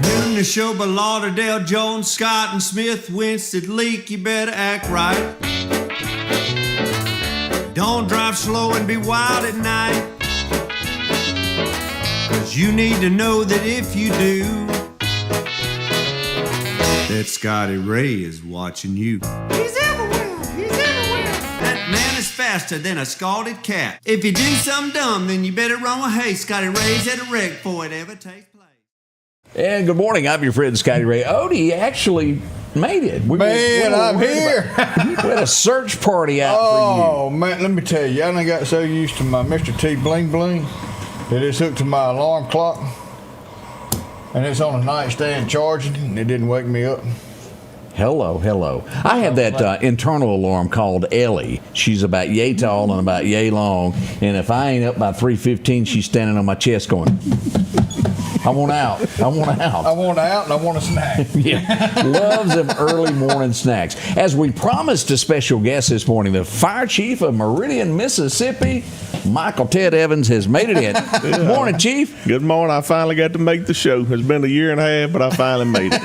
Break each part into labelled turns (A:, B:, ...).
A: Doing the show by Lauderdale, Jones, Scott, and Smith, Winston, Leak, you better act right. Don't drive slow and be wild at night, 'cause you need to know that if you do, that Scotty Ray is watching you. He's everywhere, he's everywhere. That man is faster than a scalded cat. If you do something dumb, then you better run with haste. Scotty Ray's at a wreck before it ever takes place.
B: And good morning. I'm your friend Scotty Ray. Odie actually made it.
C: Man, I'm here.
B: We had a search party out for you.
C: Oh, man, let me tell you, I done got so used to my Mr. T bling bling that it's hooked to my alarm clock, and it's on a nightstand charging, and it didn't wake me up.
B: Hello, hello. I have that internal alarm called Ellie. She's about yay tall and about yay long, and if I ain't up by 3:15, she's standing on my chest going, I want out. I want out.
C: I want out and I want a snack.
B: Yeah, loves them early morning snacks. As we promised a special guest this morning, the fire chief of Meridian, Mississippi, Michael Ted Evans, has made it in. Good morning, Chief.
D: Good morning. I finally got to make the show. It's been a year and a half, but I finally made it.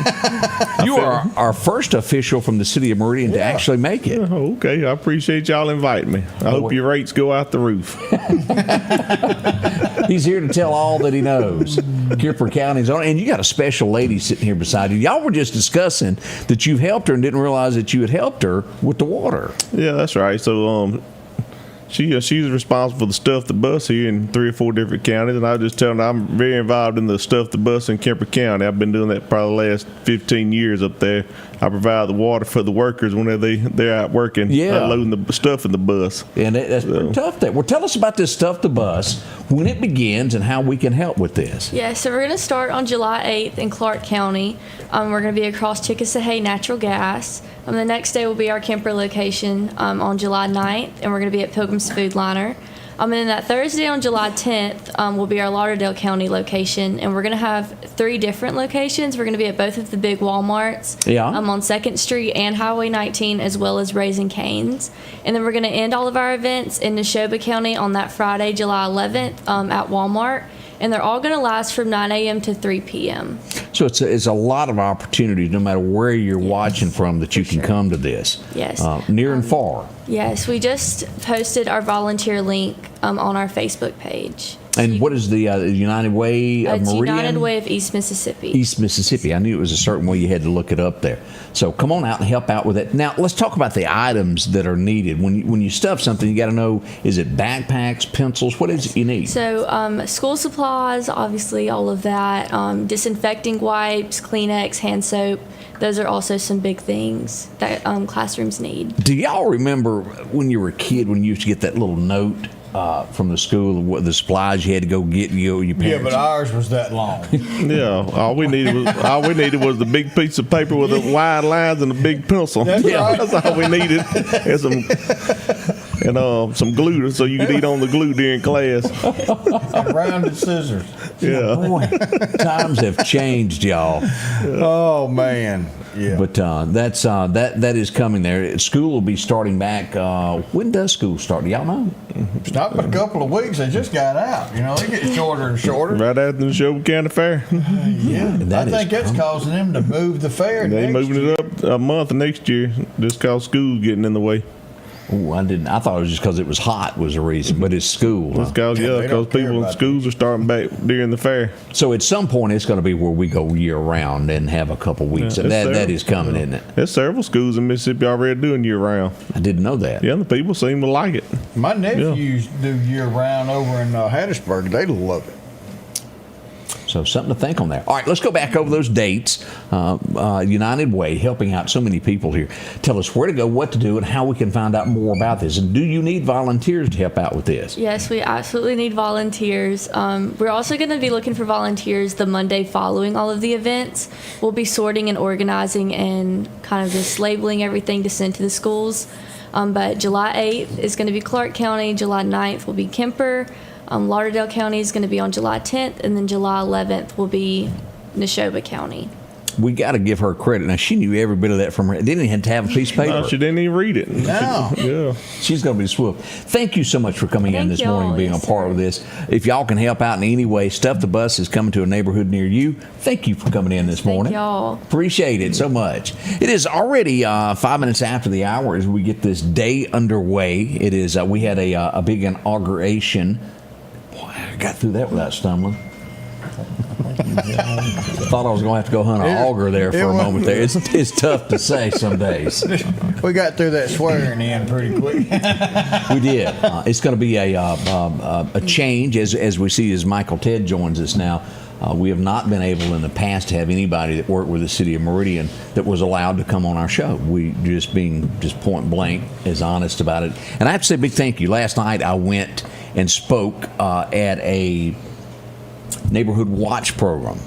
B: You are our first official from the city of Meridian to actually make it.
D: Oh, okay. I appreciate y'all inviting me. I hope your rates go out the roof.
B: He's here to tell all that he knows. Kipper County's on, and you got a special lady sitting here beside you. Y'all were just discussing that you've helped her and didn't realize that you had helped her with the water.
D: Yeah, that's right. So, she's responsible for the Stuff the Bus here in 3 or 4 different counties, and I was just telling her I'm very involved in the Stuff the Bus in Kemper County. I've been doing that probably the last 15 years up there. I provide the water for the workers whenever they're out working, loading the stuff in the bus.
B: And that's pretty tough. Well, tell us about this Stuff the Bus, when it begins, and how we can help with this.
E: Yeah, so we're going to start on July 8th in Clarke County. We're going to be across Chickasahey Natural Gas. The next day will be our Kemper location on July 9th, and we're going to be at Pilgrim's Food Liner. And then that Thursday on July 10th will be our Lauderdale County location, and we're going to have 3 different locations. We're going to be at both of the big Walmarts on 2nd Street and Highway 19, as well as Raising Cane's. And then we're going to end all of our events in Neshoba County on that Friday, July 11th at Walmart. And they're all going to last from 9 a.m. to 3 p.m.
B: So it's a lot of opportunities, no matter where you're watching from, that you can come to this.
E: Yes.
B: Near and far.
E: Yes, we just posted our volunteer link on our Facebook page.
B: And what is the United Way of Meridian?
E: United Way of East Mississippi.
B: East Mississippi. I knew it was a certain way. You had to look it up there. So come on out and help out with it. Now, let's talk about the items that are needed. When you stuff something, you got to know, is it backpacks, pencils? What is it you need?
E: So school supplies, obviously, all of that. Disinfecting wipes, Kleenex, hand soap. Those are also some big things that classrooms need.
B: Do y'all remember when you were a kid, when you used to get that little note from the school, what the supplies you had to go get, your parents?
C: Yeah, but ours was that long.
D: Yeah, all we needed was the big piece of paper with the wide lines and a big pencil.
C: That's right.
D: That's all we needed. And some glue so you could eat on the glue during class.
C: And rounded scissors.
D: Yeah.
B: Boy, times have changed, y'all.
C: Oh man. Yeah.
B: But that is coming there. School will be starting back. When does school start? Do y'all know?
C: It's not but a couple of weeks. They just got out. You know, they get shorter and shorter.
D: Right after the Neshoba County Fair.
C: Yeah. I think that's causing them to move the fair.
D: They moving it up a month next year just because school's getting in the way.
B: Oh, I didn't. I thought it was just because it was hot was the reason, but it's school.
D: It's because people in schools are starting back during the fair.
B: So at some point it's going to be where we go year round and have a couple weeks.
D: Yeah,
B: that is coming, isn't it?
D: There's several schools in Mississippi already doing year round.
B: I didn't know that.
D: Yeah, the people seem to like it.
C: My nephews do year round over in Hattiesburg. They love it.
B: So something to think on there. All right, let's go back over those dates. United Way, helping out so many people here. Tell us where to go, what to do, and how we can find out more about this. And do you need volunteers to help out with this?
E: Yes, we absolutely need volunteers. We're also going to be looking for volunteers the Monday following all of the events. We'll be sorting and organizing and kind of just labeling everything to send to the schools. But July 8th is going to be Clarke County. July 9th will be Kemper. Lauderdale County is going to be on July 10th, and then July 11th will be Neshoba County.
B: we got to give her credit. Now, she knew every bit of that from her. Didn't even have to have a piece of paper.
D: No, she didn't even read it.
C: No.
D: Yeah.
B: She's going to be swift. Thank you so much for coming in
E: Thank
B: this morning and being
E: y'all.
B: a part of this. If y'all can help out in any way, Stuff the Bus is coming to a neighborhood near you. Thank you for coming in this morning.
E: y'all.
B: Appreciate it so much. It is already 5 minutes after the hour as we get this day underway. It is. We had a big inauguration. Boy, I got through that without stumbling. Thought I was going to have to go hunt an auger there for a moment there. It's tough to say some days.
C: We got through that swearing in pretty quick.
B: We did. It's going to be a change as we see as Michael Ted joins us now. We have not been able in the past to have anybody that worked with the city of Meridian that was allowed to come on our show. We just being point blank as honest about it. And I have to say a big thank you. Last night I went and spoke at a neighborhood watch program.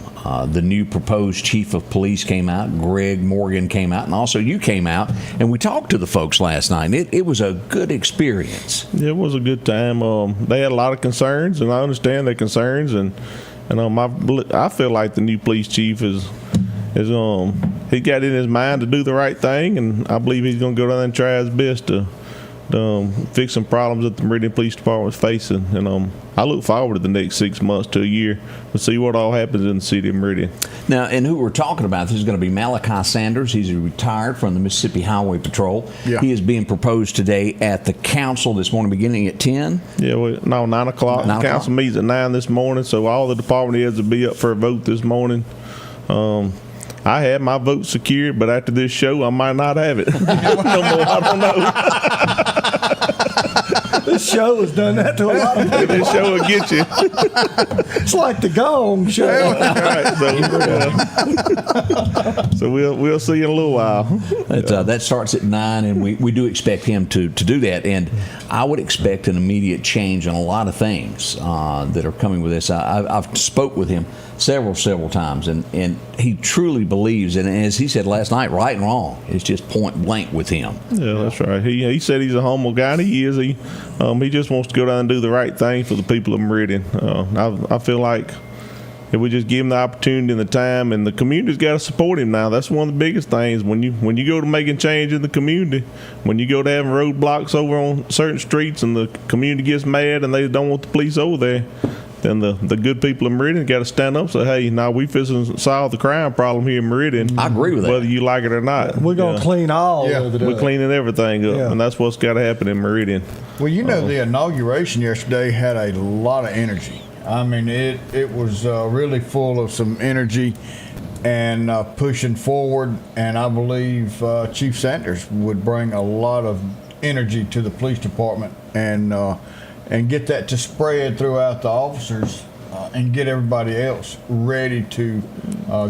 B: The new proposed chief of police came out, Greg Morgan came out, and also you came out, and we talked to the folks last night. And it was a good experience.
D: It was a good time. They had a lot of concerns, and I understand their concerns. And I feel like the new police chief is he got in his mind to do the right thing, and I believe he's going to go down and try his best to fix some problems that the Meridian Police Department is facing. And I look forward to the next 6 months to a year to see what all happens in the city of Meridian.
B: Now, and who we're talking about, this is going to be Malachi Sanders. He's retired from the Mississippi Highway Patrol.
C: Yeah.
B: He is being proposed today at the council this morning beginning at 10.
D: Yeah, 9 o'clock. The council meets at 9 this morning, so all the department heads will be up for a vote this morning. I had my vote secured, but after this show, I might not have it. No more, I don't know.
F: This show has done that to a lot of people.
D: This show will get you.
F: It's like the Gong show.
D: Right, so we'll see in a little while.
B: That starts at 9, and we do expect him to do that. And I would expect an immediate change on a lot of things that are coming with this. I've spoke with him several times, and he truly believes, and as he said last night, right and wrong, it's just point blank with him.
D: Yeah, that's right. He said he's a humble guy, and he is. He just wants to go down and do the right thing for the people of Meridian. I feel like if we just give him the opportunity and the time, and the community's got to support him now. That's one of the biggest things when you go to making change in the community. When you go to having roadblocks over on certain streets, and the community gets mad and they don't want the police over there, then the good people of Meridian got to stand up and say, hey, now we fixing to solve the crime problem here in Meridian.
B: I agree with that.
D: Whether you like it or not.
F: We're going to clean all of it up.
D: We're cleaning everything up,
F: Yeah.
D: and that's what's got to happen in Meridian.
C: Well, the inauguration yesterday had a lot of energy. I mean, it was really full of some energy and pushing forward. And I believe Chief Sanders would bring a lot of energy to the police department and get that to spread throughout the officers and get everybody else ready to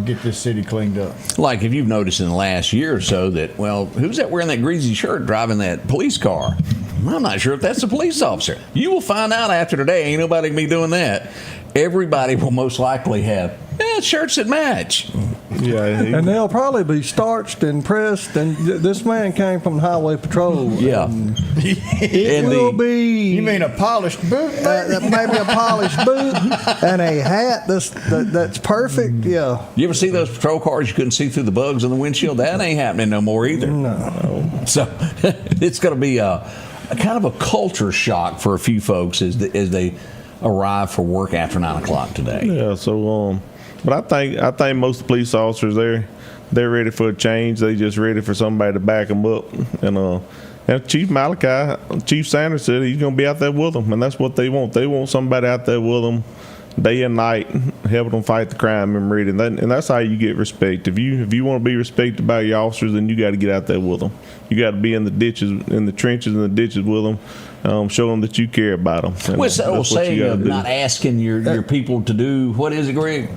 C: get this city cleaned up.
B: Like if you've noticed in the last year or so that, well, who's that wearing that greasy shirt driving that police car? I'm not sure if that's a police officer. You will find out after today. Ain't nobody gonna be doing that. Everybody will most likely have shirts that match.
D: Yeah,
F: And they'll probably be starched and pressed. And this man came from the Highway Patrol.
B: Yeah.
F: It will be.
C: You mean a polished boot?
F: Maybe a polished boot and a hat that's perfect. Yeah.
B: You ever see those patrol cars you couldn't see through the bugs on the windshield? That ain't happening no more either.
F: No.
B: So it's going to be a kind of a culture shock for a few folks as they arrive for work after 9 o'clock today.
D: Yeah. So, but I think most police officers they're ready for a change. They just ready for somebody to back them up. And Chief Sanders said he's going to be out there with them, and that's what they want. They want somebody out there with them day and night, helping them fight the crime in Meridian. And that's how you get respect. If you want to be respected by your officers, then you got to get out there with them. You got to be in the ditches, in the trenches, and the ditches with them. Show them that you care about them. And
B: Well, so
D: that's what you
B: say
D: gotta do.
B: not asking your people to do, what is it, Greg?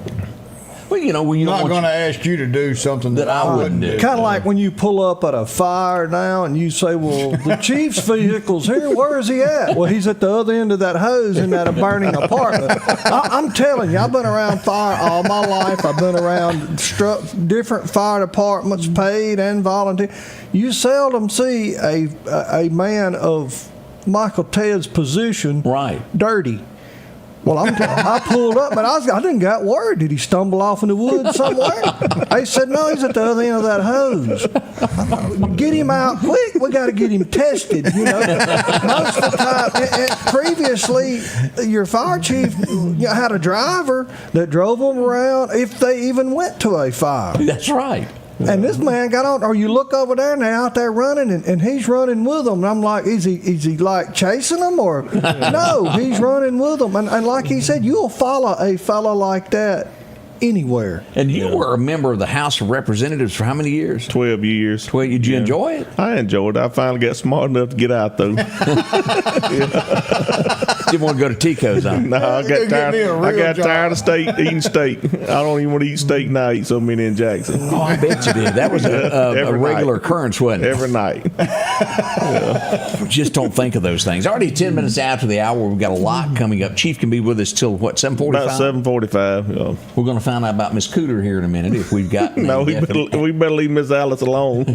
B: Well, when you
C: I'm not
B: don't
C: going
B: want
C: to ask you to do something that I wouldn't do.
F: Kind of like when you pull up at a fire now and you say, well, the chief's vehicle's here. Where is he at? Well, he's at the other end of that hose in that burning apartment. I'm telling you, I've been around fire all my life. I've been around different fire departments, paid and volunteer. You seldom see a man of Michael Ted's position
B: right
F: dirty. Well, I pulled up, but I didn't got worried. Did he stumble off in the woods somewhere? They said, no, he's at the other end of that hose. Get him out quick. We got to get him tested, Most of the time, previously, your fire chief had a driver that drove them around if they even went to a fire.
B: That's right.
F: And this man got on, or you look over there and they're out there running, and he's running with them. And I'm like, is he like chasing them, or no? He's running with them, and like he said, you'll follow a fella like that anywhere.
B: And you were a member of the House of Representatives for how many years?
D: 12 years.
B: 12. Did you enjoy it?
D: I enjoyed it. I finally got smart enough to get out, though.
B: Didn't want to go to Tico's, huh?
D: No, I got tired of eating steak. I don't even want to eat steak now. I eat so many in Jackson.
B: Oh, I bet you did. That was a regular occurrence, wasn't it?
D: Every night.
B: Just don't think of those things. Already 10 minutes after the hour, we've got a lot coming up. Chief can be with us till what, 7:45?
D: About 7:45. Yeah.
B: We're going to find out about Miss Cooter here in a minute if we've got.
D: No, we better leave Miss Alice alone.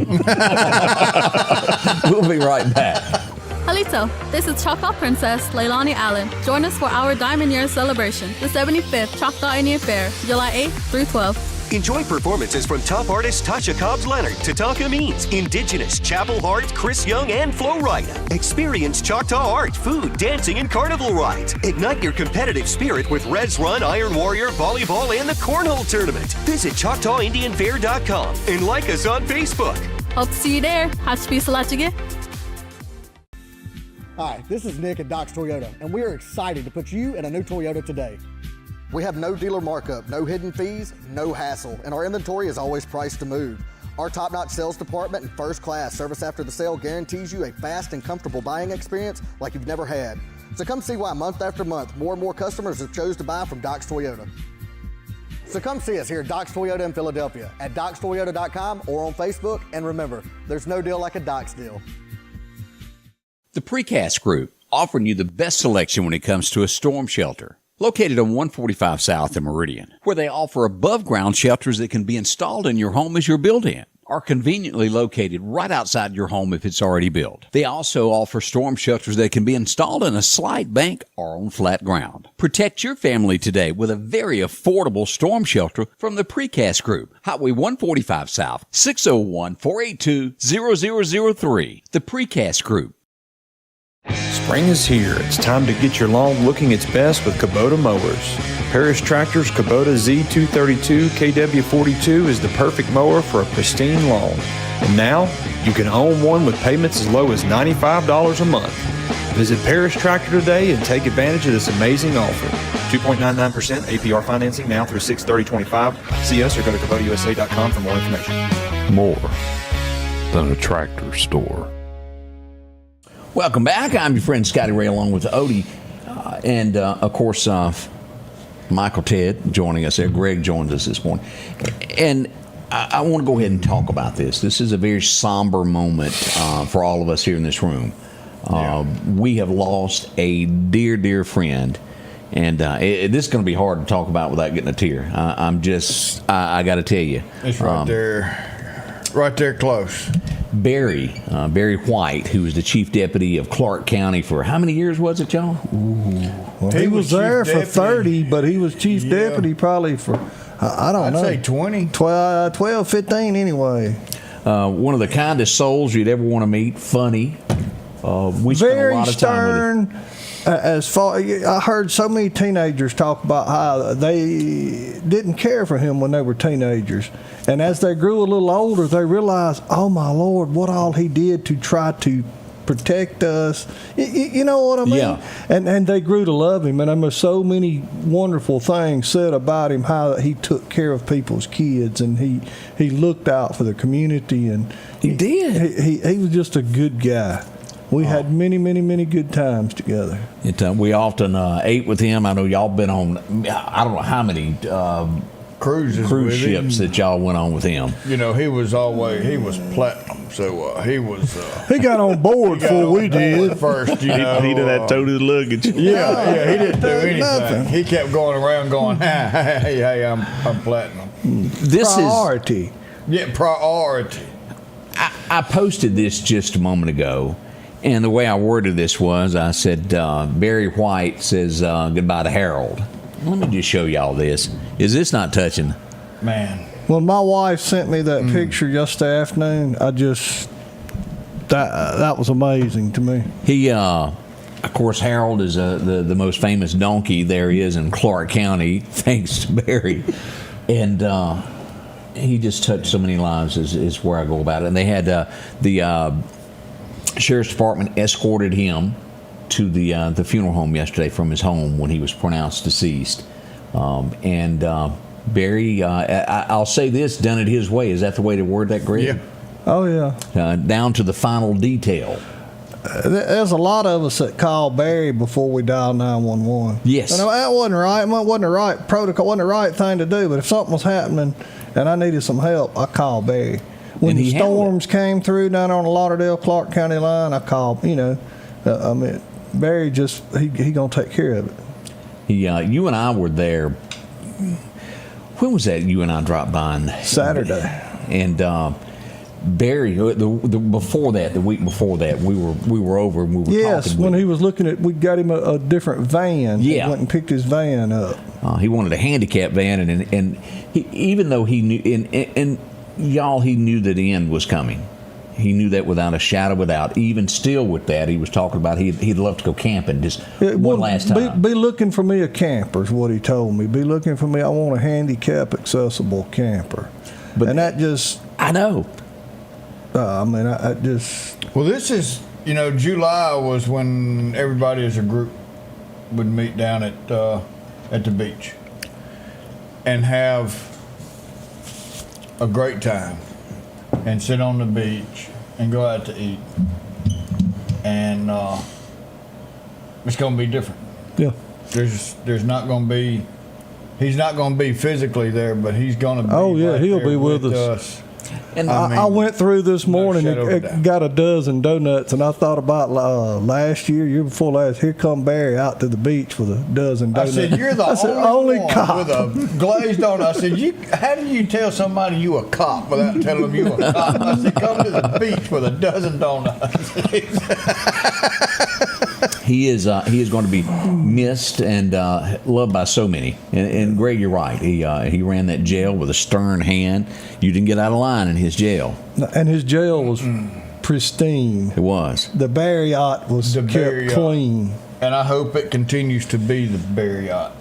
B: We'll be right back.
G: Halito, this is Choctaw Princess Leilani Allen. Join us for our Diamond Year celebration, the 75th Choctaw Indian Fair, July 8th through 12th.
H: Enjoy performances from top artists Tasha Cobbs Leonard, Tataka Means, Indigenous, Chapel Hart, Chris Young, and Flo Rida. Experience Choctaw art, food, dancing, and carnival rides. Ignite your competitive spirit with Res Run, Iron Warrior, Volleyball, and the Cornhole Tournament. Visit ChoctawIndianFair.com and like us on Facebook.
G: Hope to see you there. Happy Salachige.
I: Hi, this is Nick at Doc's Toyota, and we are excited to put you in a new Toyota today. We have no dealer markup, no hidden fees, no hassle, and our inventory is always priced to move. Our top-notch sales department and first-class service after the sale guarantees you a fast and comfortable buying experience like you've never had. So come see why month after month, more and more customers have chose to buy from Doc's Toyota. So come see us here at Doc's Toyota in Philadelphia, at docstoyota.com or on Facebook, and remember, there's no deal like a Doc's deal.
J: The Precast Group, offering you the best selection when it comes to a storm shelter. Located on 145 South in Meridian, where they offer above-ground shelters that can be installed in your home as you're built in, are conveniently located right outside your home if it's already built. They also offer storm shelters that can be installed in a slight bank or on flat ground. Protect your family today with a very affordable storm shelter from the Precast Group. Highway 145 South, 601-482-0003. The Precast Group.
K: Spring is here. It's time to get your lawn looking its best with Kubota mowers. Parish Tractor's Kubota Z232 KW42 is the perfect mower for a pristine lawn. And now, you can own one with payments as low as $95 a month. Visit Parish Tractor today and take advantage of this amazing offer. 2.99% APR financing now through 6/30/25. See us or go to KubotaUSA.com for more information.
L: More than a tractor store.
B: Welcome back. I'm your friend Scotty Ray along with Odie. And, of course, Michael Ted joining us there. Greg joined us this morning. And I want to go ahead and talk about this. This is a very somber moment for all of us here in this room. We have lost a dear, dear friend. And this is going to be hard to talk about without getting a tear. I got to tell you.
C: It's right there close.
B: Barry White, who was the chief deputy of Clarke County for how many years was it, y'all?
F: Well, he was there for 30, but he was chief deputy probably for, I don't know.
C: I'd say 20.
F: 12, 15 anyway.
B: One of the kindest souls you'd ever want to meet. Funny. We spent a lot of time with him.
F: As far, I heard so many teenagers talk about how they didn't care for him when they were teenagers, and as they grew a little older, they realized, oh my Lord, what all he did to try to protect us. You know what I mean?
B: Yeah.
F: And they grew to love him, and there were so many wonderful things said about him, how he took care of people's kids, and he looked out for the community, and
B: he did.
F: He was just a good guy. We had many, many, many good times together.
B: We often ate with him. I know y'all been on, I don't know how many cruise ships that y'all went on with him.
C: You know, he was platinum, so he was.
F: He got on board before we did.
C: First,
D: he done had toted his luggage.
C: Yeah, he didn't do anything. Nothing. He kept going around going, hey, I'm platinum.
B: This
F: priority.
C: Yeah, priority.
B: I posted this just a moment ago. And the way I worded this was, I said, Barry White says goodbye to Harold. Let me just show y'all this. Is this not touching?
C: Man.
F: When my wife sent me that picture yesterday afternoon, that was amazing to me.
B: He, of course, Harold is the most famous donkey there is in Clarke County, thanks to Barry. And he just touched so many lives is where I go about it. And they had the Sheriff's Department escorted him to the funeral home yesterday from his home when he was pronounced deceased. Barry, I'll say this, done it his way. Is that the way to word that, Greg?
C: Yeah.
F: Oh, yeah.
B: Down to the final detail.
F: There's a lot of us that call Barry before we dial 911.
B: Yes.
F: And that wasn't right. It wasn't the right protocol. Wasn't the right thing to do. But if something was happening and I needed some help, I called Barry. When the storms came through down on the Lauderdale-Clarke County line, I called, Barry just, he going to take care of it.
B: You and I were there. When was that you and I dropped by?
F: Saturday.
B: And Barry, the week before that, we were over and we were talking.
F: Yes, when he was looking at, we got him a different van.
B: Yeah.
F: He went and picked his van up.
B: He wanted a handicap van, and he, even though he knew, and y'all, he knew that the end was coming. He knew that without a shadow of a doubt. Even still with that, he was talking about he'd love to go camping just one last time.
F: Be looking for me a camper is what he told me. Be looking for me. I want a handicap accessible camper. And that just...
B: I know.
F: I just...
C: Well, this is, July was when everybody as a group would meet down at the beach and have a great time and sit on the beach and go out to eat. And it's going to be different.
F: Yeah.
C: There's not going to be... He's not going to be physically there, but he's going to be.
F: Oh yeah,
C: right
F: he'll
C: there
F: be with us.
B: And
F: I went through this morning and got a dozen donuts, and I thought about year before last. Here come Barry out to the beach with a dozen donuts.
C: I said, "You're the only one
F: cop
C: with a glazed donut." I said, "How do you tell somebody you a cop without telling them you a cop?" I said, "Come to the beach with a dozen donuts."
B: He is going to be missed and loved by so many. And Greg, you're right. He ran that jail with a stern hand. You didn't get out of line in his jail. And
F: his jail was pristine.
B: It was.
F: The Barry yacht was kept clean.
C: And I hope it continues to be the Barry yacht.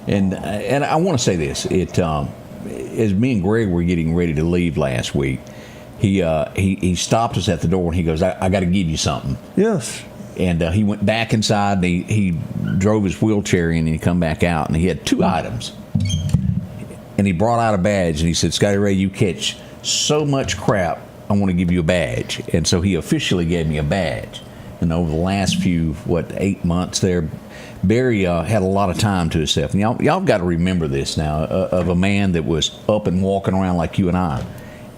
B: And I want to say this. As me and Greg were getting ready to leave last week, he stopped us at the door and he goes, I got to give you something.
F: Yes.
B: And he went back inside and he drove his wheelchair in and he come back out and he had 2 items. And he brought out a badge and he said, Scotty Ray, you catch so much crap, I want to give you a badge. And so he officially gave me a badge. And over the last 8 months there, Barry had a lot of time to himself. And y'all got to remember this now, of a man that was up and walking around like you and I.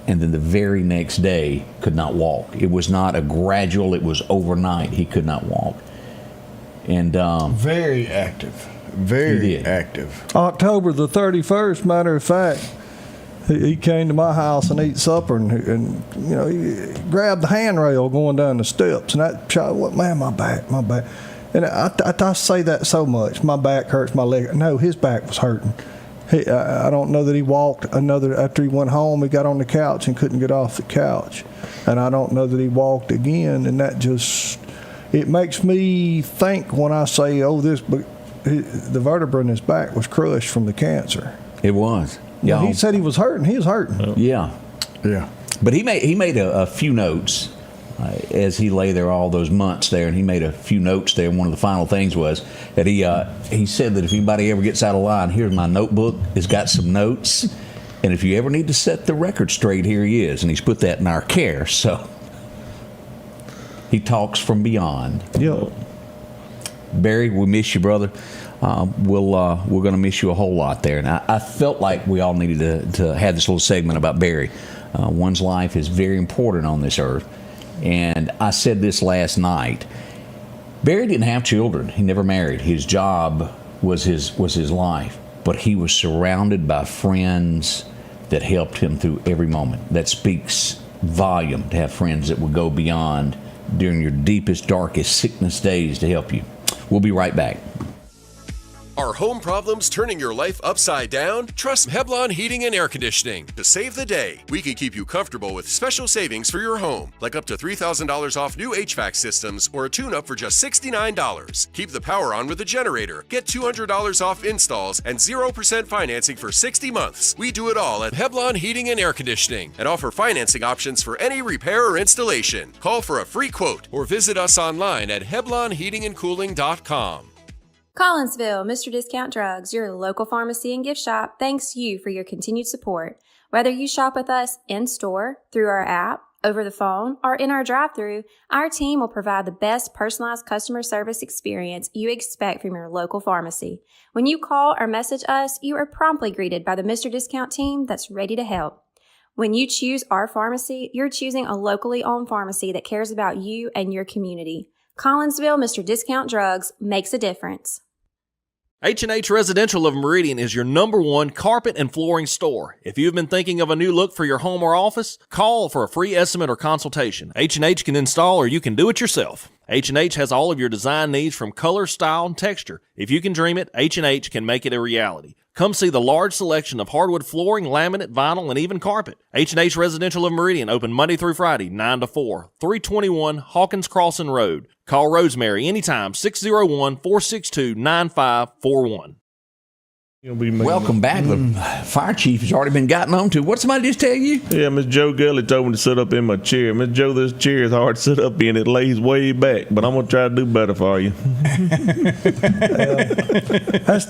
B: And then the very next day could not walk. It was not a gradual, it was overnight. He could not walk. And
C: very active. Very active.
F: October the 31st, matter of fact, he came to my house and ate supper and he grabbed the handrail going down the steps. And that child, man, my back. And I say that so much. My back hurts, my leg. No, his back was hurting. I don't know that he walked after he went home. He got on the couch and couldn't get off the couch, and I don't know that he walked again. And that it makes me think when I say, the vertebra in his back was crushed from the cancer.
B: It was.
F: Yeah, he said he was hurting. He was hurting.
B: Yeah. But he made a few notes as he lay there all those months there, and he made a few notes there. One of the final things was that he said that if anybody ever gets out of line, here's my notebook. It's got some notes, and if you ever need to set the record straight, here he is. And he's put that in our care. So he talks from beyond.
F: Yeah.
B: Barry, we miss you, brother. We're going to miss you a whole lot there. And I felt like we all needed to have this little segment about Barry. One's life is very important on this earth. And I said this last night. Barry didn't have children. He never married. His job was his life. But he was surrounded by friends that helped him through every moment. That speaks volume to have friends that would go beyond during your deepest, darkest sickness days to help you. We'll be right back.
M: Are home problems turning your life upside down? Trust Heblon Heating and Air Conditioning to save the day. We can keep you comfortable with special savings for your home, like up to $3,000 off new HVAC systems or a tune-up for just $69. Keep the power on with a generator. Get $200 off installs and 0% financing for 60 months. We do it all at Heblon Heating and Air Conditioning and offer financing options for any repair or installation. Call for a free quote or visit us online at HeblonHeatingandCooling.com.
N: Collinsville, Mr. Discount Drugs, your local pharmacy and gift shop, thanks you for your continued support. Whether you shop with us in-store, through our app, over the phone, or in our drive-thru, our team will provide the best personalized customer service experience you expect from your local pharmacy. When you call or message us, you are promptly greeted by the Mr. Discount team that's ready to help. When you choose our pharmacy, you're choosing a locally owned pharmacy that cares about you and your community. Collinsville, Mr. Discount Drugs makes a difference.
O: H&H Residential of Meridian is your #1 carpet and flooring store. If you've been thinking of a new look for your home or office, call for a free estimate or consultation. H&H can install or you can do it yourself. H&H has all of your design needs from color, style, and texture. If you can dream it, H&H can make it a reality. Come see the large selection of hardwood flooring, laminate, vinyl, and even carpet. H&H Residential of Meridian, open Monday through Friday, 9 to 4, 321 Hawkins Crossing Road. Call Rosemary anytime, 601-462-9541.
B: Welcome back. The fire chief has already been gotten on to. What somebody just tell you?
D: Yeah, Miss Joe Gully told me to sit up in my chair. Miss Joe, this chair is hard to sit up in. It lays way back, but I'm going to try to do better for you.
F: That's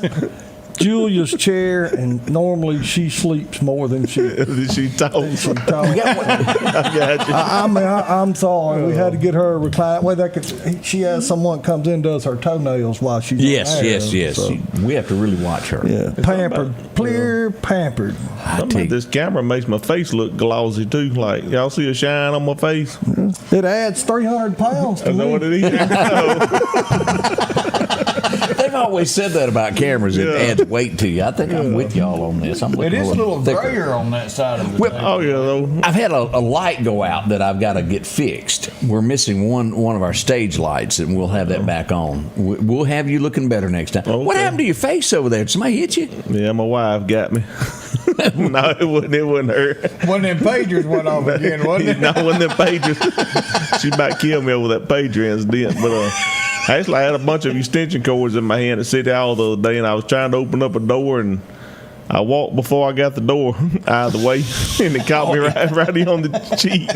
F: Julia's chair, and normally she sleeps more than she talks. I'm sorry. We had to get her a recline. Way that she has someone comes in does her toenails while she's
B: yes.
F: So.
B: We have to really watch her.
F: Yeah, pampered, pampered.
D: This camera makes my face look glossy too. Like y'all see a shine on my face.
F: It adds 300 pounds. To
D: I know
F: me.
D: what it is.
B: They've always said that about cameras. It adds weight to you. I think I'm with y'all on this.
C: It is a little grayer on that side of the table.
D: Oh yeah, though.
B: I've had a light go out that I've got to get fixed. We're missing one of our stage lights, and we'll have that back on. We'll have you looking better next time. Okay. What happened to your face over there? Did somebody hit you?
D: Yeah, my wife got me. No, it wasn't her.
C: One of them pagers went off again, wasn't it?
D: No, one of them pagers. She about killed me over that pager incident, but actually, I had a bunch of extension cords in my hand at City Hall the other day, and I was trying to open up a door, and I walked before I got the door out of the way, and it caught me right on the cheek.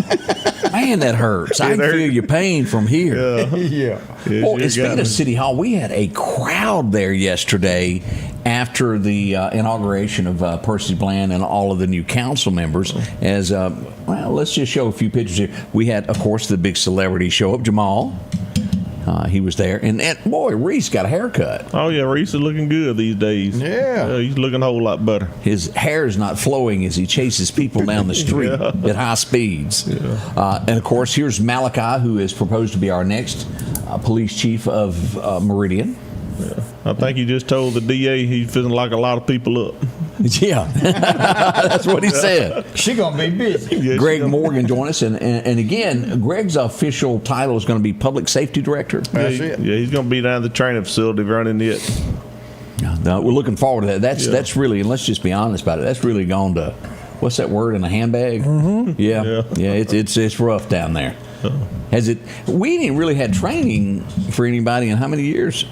B: Man, that hurts. I can feel your pain from here.
C: Yeah.
B: Well, speaking of City Hall, we had a crowd there yesterday after the inauguration of Percy Bland and all of the new council members. As well, let's just show a few pictures here. We had, of course, the big celebrity show up, Jamal. He was there, and boy, Reese got a haircut.
D: Oh yeah, Reese is looking good these days.
C: Yeah,
D: he's looking a whole lot better.
B: His hair is not flowing as he chases people down the street at high speeds. Yeah. And of course, here's Malachi, who is proposed to be our next police chief of Meridian.
D: Yeah. I think he just told the DA he's feeling like a lot of people up.
B: Yeah, that's what he said.
C: She's going to be busy.
B: Yeah, Greg Morgan joined us, and again, Greg's official title is going to be Public Safety Director.
D: That's it. Yeah, he's going to be down at the training facility running it.
B: No, we're looking forward to that. That's really, and let's just be honest about it, that's really gone to, what's that word, in a handbag?
F: Mm-hmm.
B: Yeah, it's rough down there. Has it? We ain't really had training for anybody in how many years?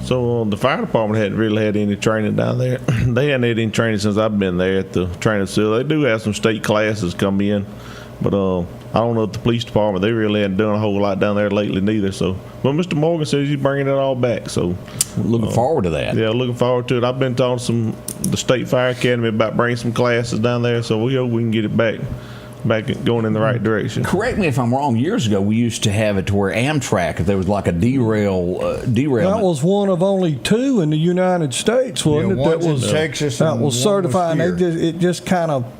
D: So the fire department hadn't really had any training down there. They hadn't had any training since I've been there at the training facility. They do have some state classes come in, but I don't know if the police department, they really hadn't done a whole lot down there lately neither. So, but Mr. Morgan says he's bringing it all back. So
B: looking forward to that.
D: Yeah, looking forward to it. I've been talking to the State Fire Academy about bringing some classes down there, so we hope we can get it back going in the right direction.
B: Correct me if I'm wrong. Years ago, we used to have it to where Amtrak, if there was like a derailment.
F: That was one of only 2 in the United States, wasn't it?
C: That was Texas.
F: That was certified. It just kind of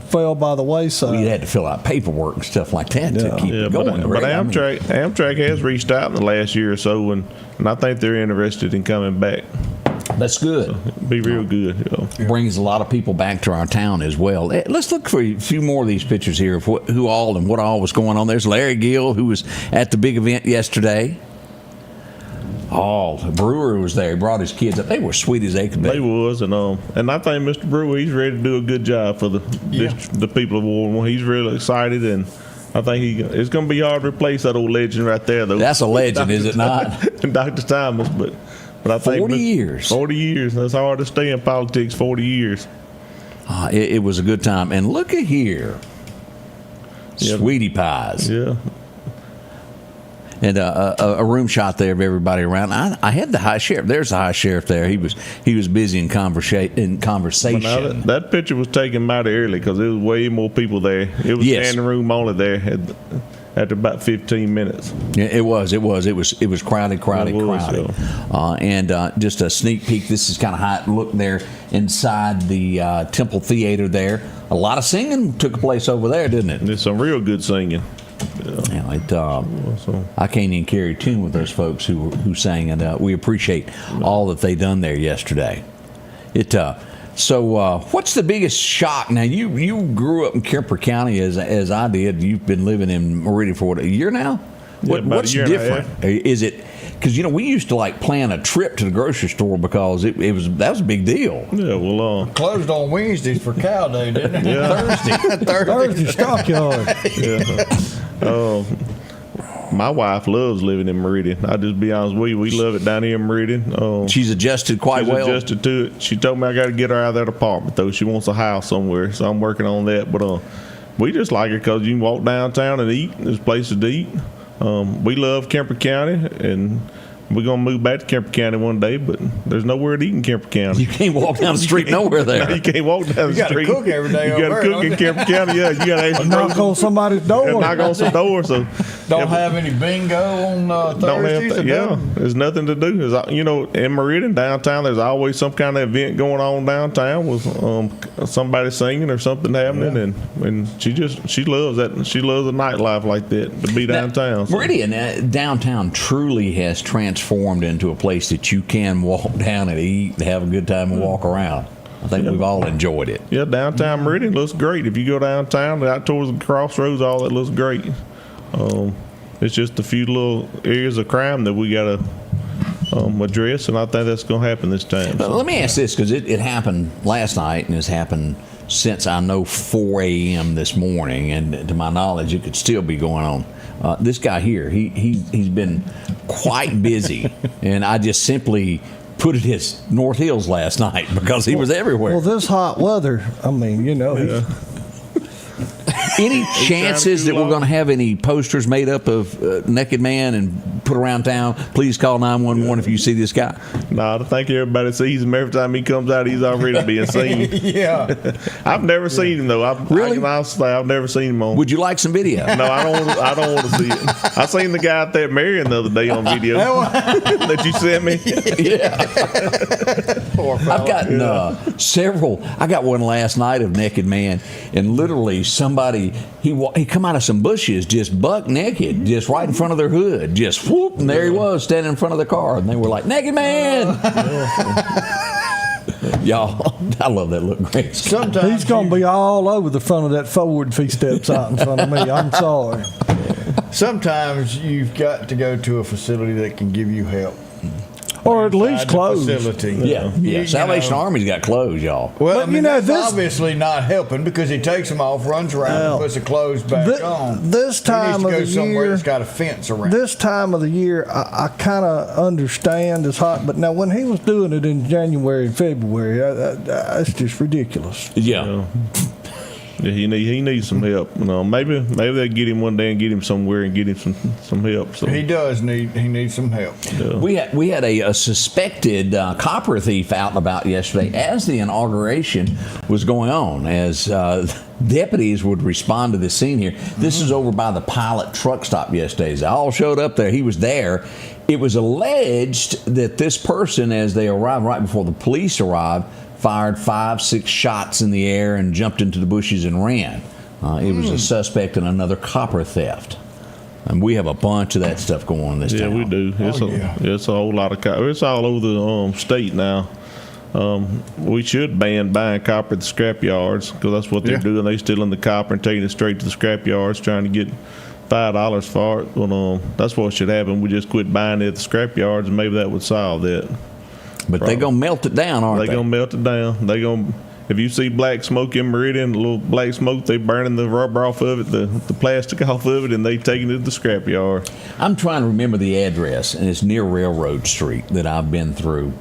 F: fell by the wayside.
B: Well, you had to fill out paperwork and stuff like that to keep it going.
D: But Amtrak has reached out in the last year or so, and I think they're interested in coming back.
B: That's good.
D: So it'd be real good.
B: brings a lot of people back to our town as well. Let's look for a few more of these pictures here of who all and what all was going on. There's Larry Gill, who was at the big event yesterday. Oh, the Brewer was there. He brought his kids up. They were sweet as they could be.
D: They was, and I think Mr. Brewer, he's ready to do a good job for the people of Warren. He's really excited, and I think it's going to be hard to replace that old legend right there, though.
B: That's a legend, is it not?
D: Dr. Thomas, but I think
B: 40 years.
D: 40 years. That's hard to stay in politics. 40 years.
B: It was a good time, and look at here, sweetie pies.
D: Yeah.
B: And a room shot there of everybody around. I had the high sheriff. There's the high sheriff there. He was busy in conversation.
D: That picture was taken mighty early because there was way more people there. It was standing room only there after about 15 minutes.
B: Yeah, it was crowded. And just a sneak peek. This is kind of how it looked there inside the Temple Theater there. A lot of singing took place over there, didn't it?
D: There's some real good singing.
B: I can't even carry a tune with those folks who sang, and we appreciate all that they done there yesterday. So what's the biggest shock? Now you grew up in Kemper County as I did. You've been living in Meridian for a year now. What's different? Is it because we used to like plan a trip to the grocery store because that was a big deal.
D: Yeah, well,
C: closed on Wednesdays for Cow Day, didn't it?
D: Yeah.
F: Thursday stockyard.
D: Yeah. My wife loves living in Meridian. I'll just be honest with you. We love it down here in Meridian.
B: She's adjusted quite well.
D: She's adjusted to it. She told me I got to get her out of that apartment, though. She wants a house somewhere, so I'm working on that. But we just like it because you can walk downtown and eat. There's places to eat. We love Kemper County, and we're going to move back to Kemper County one day, but there's nowhere to eat in Kemper County.
B: You can't walk down the street nowhere there.
D: No, you can't walk down the street.
C: You got to cook every day.
D: You got to cook in Kemper County, yeah. You got to actually
F: knock on somebody's door.
D: Knock on some door. So
C: don't have any bingo on Thursdays?
D: There's nothing to do. In Meridian, downtown, there's always some kind of event going on downtown with somebody singing or something happening, and she loves that. She loves a nightlife like that, to be downtown.
B: So. Meridian, downtown truly has transformed into a place that you can walk down and eat and have a good time and walk around. I think we've all enjoyed it.
D: Yeah, downtown Meridian looks great. If you go downtown, out towards the crossroads, all that looks great. It's just a few little areas of crime that we got to address, and I think that's going to happen this time. So.
B: Let me ask this, because it happened last night and has happened since 4 a.m. this morning, and to my knowledge, it could still be going on. This guy here, he's been quite busy, and I just simply put it as North Hills last night because he was everywhere.
F: Well, this hot weather,
B: Any chances that we're going to have any posters made up of Naked Man and put around town? Please call 911 if you see this guy.
D: No, I think everybody sees him. Every time he comes out, he's already being seen.
C: Yeah.
D: I've never seen him, though.
B: Really?
D: I can honestly say I've never seen him on.
B: Would you like some video?
D: No, I don't want to see it. I seen the guy out there at Marion the other day on video that you sent me.
B: Yeah. I've gotten several. I got one last night of Naked Man, and literally somebody, he come out of some bushes just buck naked, just right in front of their hood, just whoop, and there he was standing in front of the car, and they were like, "Naked Man!" Y'all, I love that look. Great.
F: Sometimes he's gonna be all over the front of that Ford if he steps out in front of me. I'm sorry.
C: Sometimes you've got to go to a facility that can give you help.
F: Or at least clothes.
B: Yeah. Salvation Army's got clothes, y'all.
C: Well, that's obviously not helping because he takes them off, runs around, and puts the clothes back on.
F: This time of the
C: somewhere
F: year,
C: that's got a fence around.
F: This time of the year, I kind of understand it's hot, but now when he was doing it in January and February, that's just ridiculous.
B: Yeah.
D: Yeah, he needs some help. Maybe they'll get him one day and get him somewhere and get him some help. So
C: he needs some help.
D: Yeah.
B: We had a suspected copper thief out and about yesterday as the inauguration was going on, as deputies would respond to the scene here. This is over by the Pilot truck stop yesterday. They all showed up there. He was there. It was alleged that this person, as they arrived right before the police arrived, fired 5-6 shots in the air and jumped into the bushes and ran. It was a suspect in another copper theft. And we have a bunch of that stuff going on this town.
D: Yeah, we do. It's a whole lot of copper. It's all over the state now. We should ban buying copper at the scrap yards because that's what they're doing. They stealing the copper and taking it straight to the scrap yards, trying to get $5 for it. Well, that's what should happen. We just quit buying it at the scrap yards, and maybe that would solve that.
B: But they're gonna melt it down, aren't they?
D: They're gonna melt it down. They gonna. If you see black smoke in Meridian, a little black smoke, they burning the rubber off of it, the plastic off of it, and they taking it to the scrap yard.
B: I'm trying to remember the address, and it's near Railroad Street that I've been through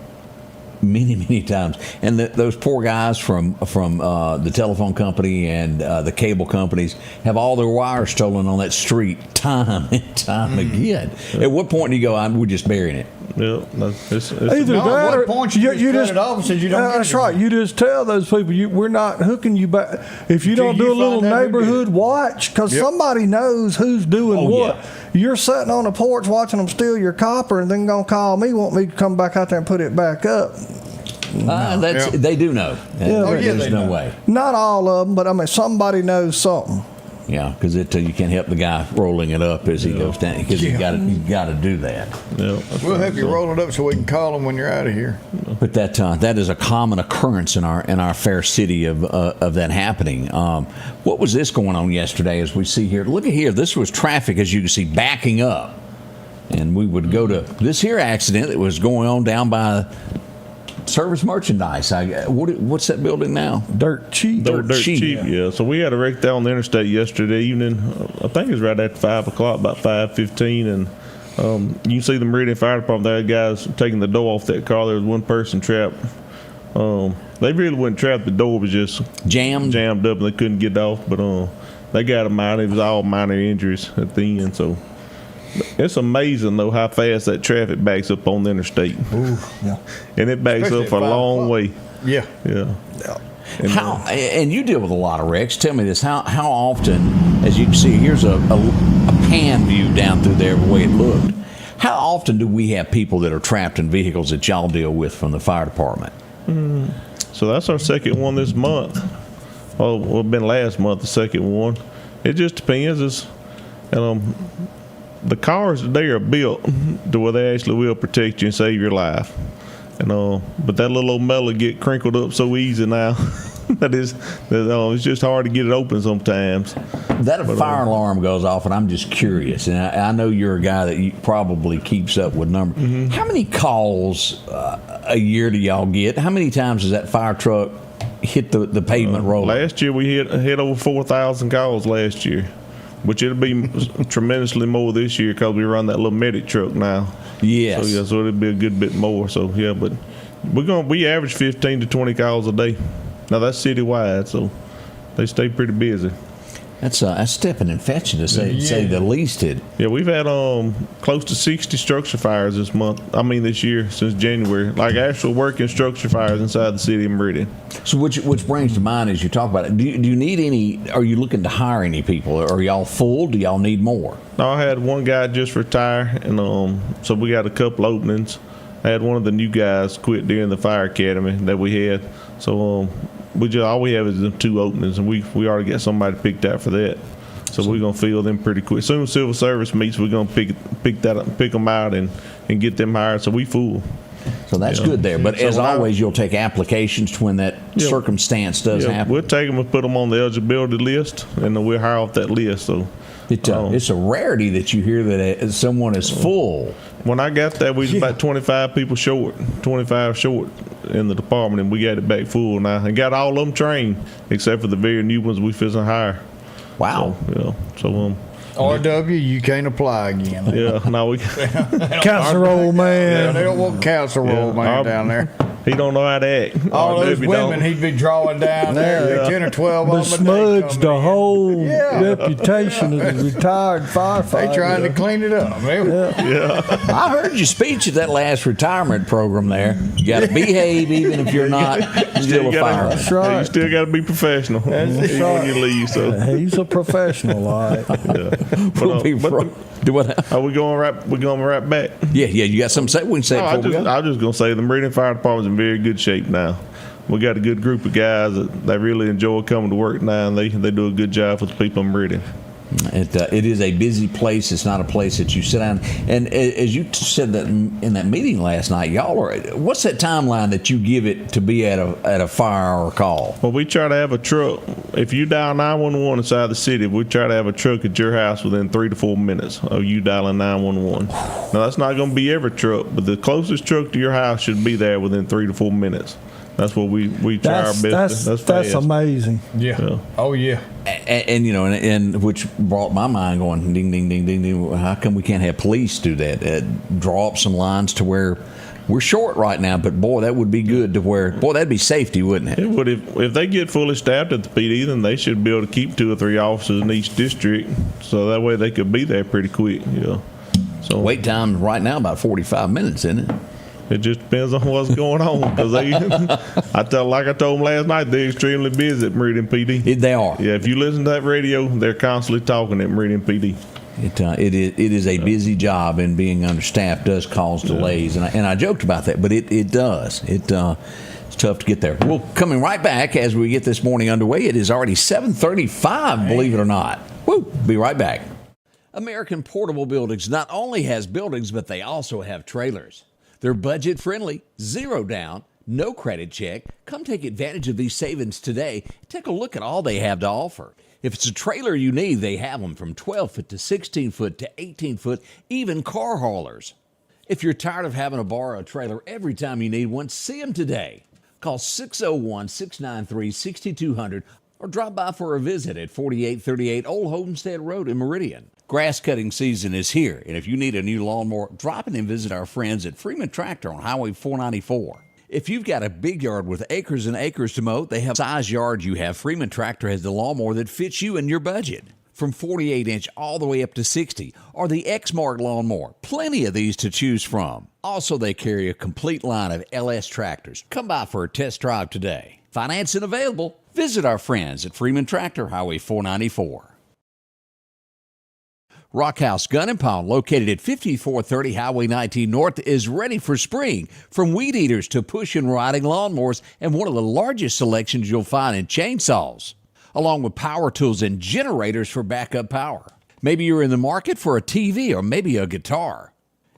B: many times. And those poor guys from the telephone company and the cable companies have all their wires stolen on that street time and time again. At what point do you go, we're just burying it?
D: Yeah,
F: either that or you just cut it off and says you don't. That's right. You just tell those people we're not hooking you back if you don't do a little neighborhood watch, because somebody knows who's doing what. Yeah. You're sitting on the porch watching them steal your copper, and then gonna call me, want me to come back out there and put it back up.
B: They do know. There's no way.
F: Not all of them, but I mean somebody knows something.
B: Yeah, because you can't help the guy rolling it up as he goes down, because you got to do that.
C: Yeah, we'll help you roll it up so we can call them when you're out of here.
B: But that is a common occurrence in our fair city of that happening. What was this going on yesterday? As we see here, look at here. This was traffic, as you can see, backing up, and we would go to this here accident that was going on down by Service Merchandise. What's that building now? Dirt Cheap.
D: Dirt Cheap. Yeah. So we had a wreck there on the interstate yesterday evening. I think it was right after 5 o'clock, about 5:15, and you can see the Meridian Fire Department there. Guys taking the door off that car. There was one person trapped. They really wasn't trapped. The door was just jammed up, and they couldn't get off. But they got him out. It was all minor injuries at the end. So. It's amazing, though, how fast that traffic backs up on the interstate.
F: Ooh, yeah.
D: And it backs up for a long way.
C: Yeah.
D: Yeah.
B: And you deal with a lot of wrecks. Tell me this: how often, as you can see, here's a pan view down through there, the way it looked. How often do we have people that are trapped in vehicles that y'all deal with from the fire department?
D: So that's our second one this month. Well, it's been last month, the second one. It just depends. The cars today are built to where they actually will protect you and save your life. But that little old metal get crinkled up so easy now. It's just hard to get it open sometimes.
B: That fire alarm goes off, and I'm just curious. And I know you're a guy that probably keeps up with numbers. Mm-hmm. How many calls a year do y'all get? How many times does that fire truck hit the pavement road?
D: Last year we hit over 4,000 calls last year. Which it'll be tremendously more this year because we run that little medic truck now.
B: Yes.
D: So it'll be a good bit more. So but we average 15 to 20 calls a day. Now that's citywide, so they stay pretty busy.
B: That's stepping and fetching to say the least.
D: Yeah, we've had close to 60 structure fires this year since January, like actual working structure fires inside the city of Meridian.
B: So which brings to mind as you talk about it, do you need any, are you looking to hire any people? Are y'all full? Do y'all need more?
D: No, I had one guy just retire, and so we got a couple openings. I had one of the new guys quit during the fire academy that we had, so all we have is the 2 openings, and we already got somebody picked out for that. So we're gonna fill them pretty quick. As soon as civil service meets, we're gonna pick them out and get them hired. So we full.
B: So that's good there. But as always, you'll take applications when that circumstance does happen.
D: We'll take them and put them on the eligibility list, and then we'll hire off that list. So
B: it's a rarity that you hear that someone is full.
D: When I got there, we was about 25 people short, 25 short in the department, and we got it back full now. And got all of them trained, except for the very new ones we fixing to hire.
B: Wow.
C: RW, you can't apply again.
D: Yeah, no, we
F: casserole man.
C: Yeah, they don't want casserole man down there.
D: He don't know how to act.
C: All those women he'd be drawing down there, 10 or 12
F: but smudged the whole reputation of the retired firefighter.
C: They trying to clean it up.
B: I heard your speech at that last retirement program there. You got to behave even if you're not still a fireman.
F: That's right.
D: You still got to be professional even when you leave. So
F: he's a professional, all right.
D: Are we going right back?
B: Yeah. You got something to say? We can say it before we go.
D: I was just going to say the Meridian Fire Department's in very good shape now. We got a good group of guys that really enjoy coming to work now, and they do a good job for the people in Meridian.
B: It is a busy place. It's not a place that you sit down. And as you said that in that meeting last night, y'all are. What's that timeline that you give it to be at a fire or call?
D: Well, we try to have a truck. If you dial 911 inside the city, we try to have a truck at your house within 3 to 4 minutes of you dialing 911. Now that's not going to be every truck, but the closest truck to your house should be there within 3 to 4 minutes. That's what we try our best.
F: That's amazing.
C: Yeah. Oh yeah.
B: And you know, and which brought my mind going ding ding ding ding ding. How come we can't have police do that? Draw up some lines to where we're short right now, but boy, that would be good to where that'd be safety, wouldn't it?
D: It would. If they get fully staffed at the PD, then they should be able to keep 2 or 3 officers in each district, so that way they could be there pretty quick. Yeah. So
B: wait time right now about 45 minutes, isn't it?
D: It just depends on what's going on. Because I told them last night, they're extremely busy at Meridian PD.
B: They are.
D: Yeah, if you listen to that radio, they're constantly talking at Meridian PD.
B: It is a busy job, and being understaffed does cause delays. And I joked about that, but it does. It's tough to get there. Well, coming right back as we get this morning underway. It is already 7:35, believe it or not. Woo! Be right back. American Portable Buildings not only has buildings, but they also have trailers. They're budget-friendly, 0 down, no credit check. Come take advantage of these savings today. Take a look at all they have to offer. If it's a trailer you need, they have them from 12-foot to 16-foot to 18-foot, even car haulers. If you're tired of having to borrow a trailer every time you need one, see them today. Call 601-693-6200 or drop by for a visit at 4838 Old Homestead Road in Meridian. Grass cutting season is here, and if you need a new lawnmower, drop in and visit our friends at Freeman Tractor on Highway 494. If you've got a big yard with acres and acres to mow, they have size yard you have. Freeman Tractor has the lawnmower that fits you and your budget. From 48-inch all the way up to 60, or the X-Mark lawnmower. Plenty of these to choose from. Also, they carry a complete line of LS tractors. Come by for a test drive today. Financing available. Visit our friends at Freeman Tractor, Highway 494. Rockhouse Gun & Pawn, located at 5430 Highway 19 North, is ready for spring. From weed eaters to push and riding lawnmowers, and one of the largest selections you'll find in chainsaws, along with power tools and generators for backup power. Maybe you're in the market for a TV or maybe a guitar.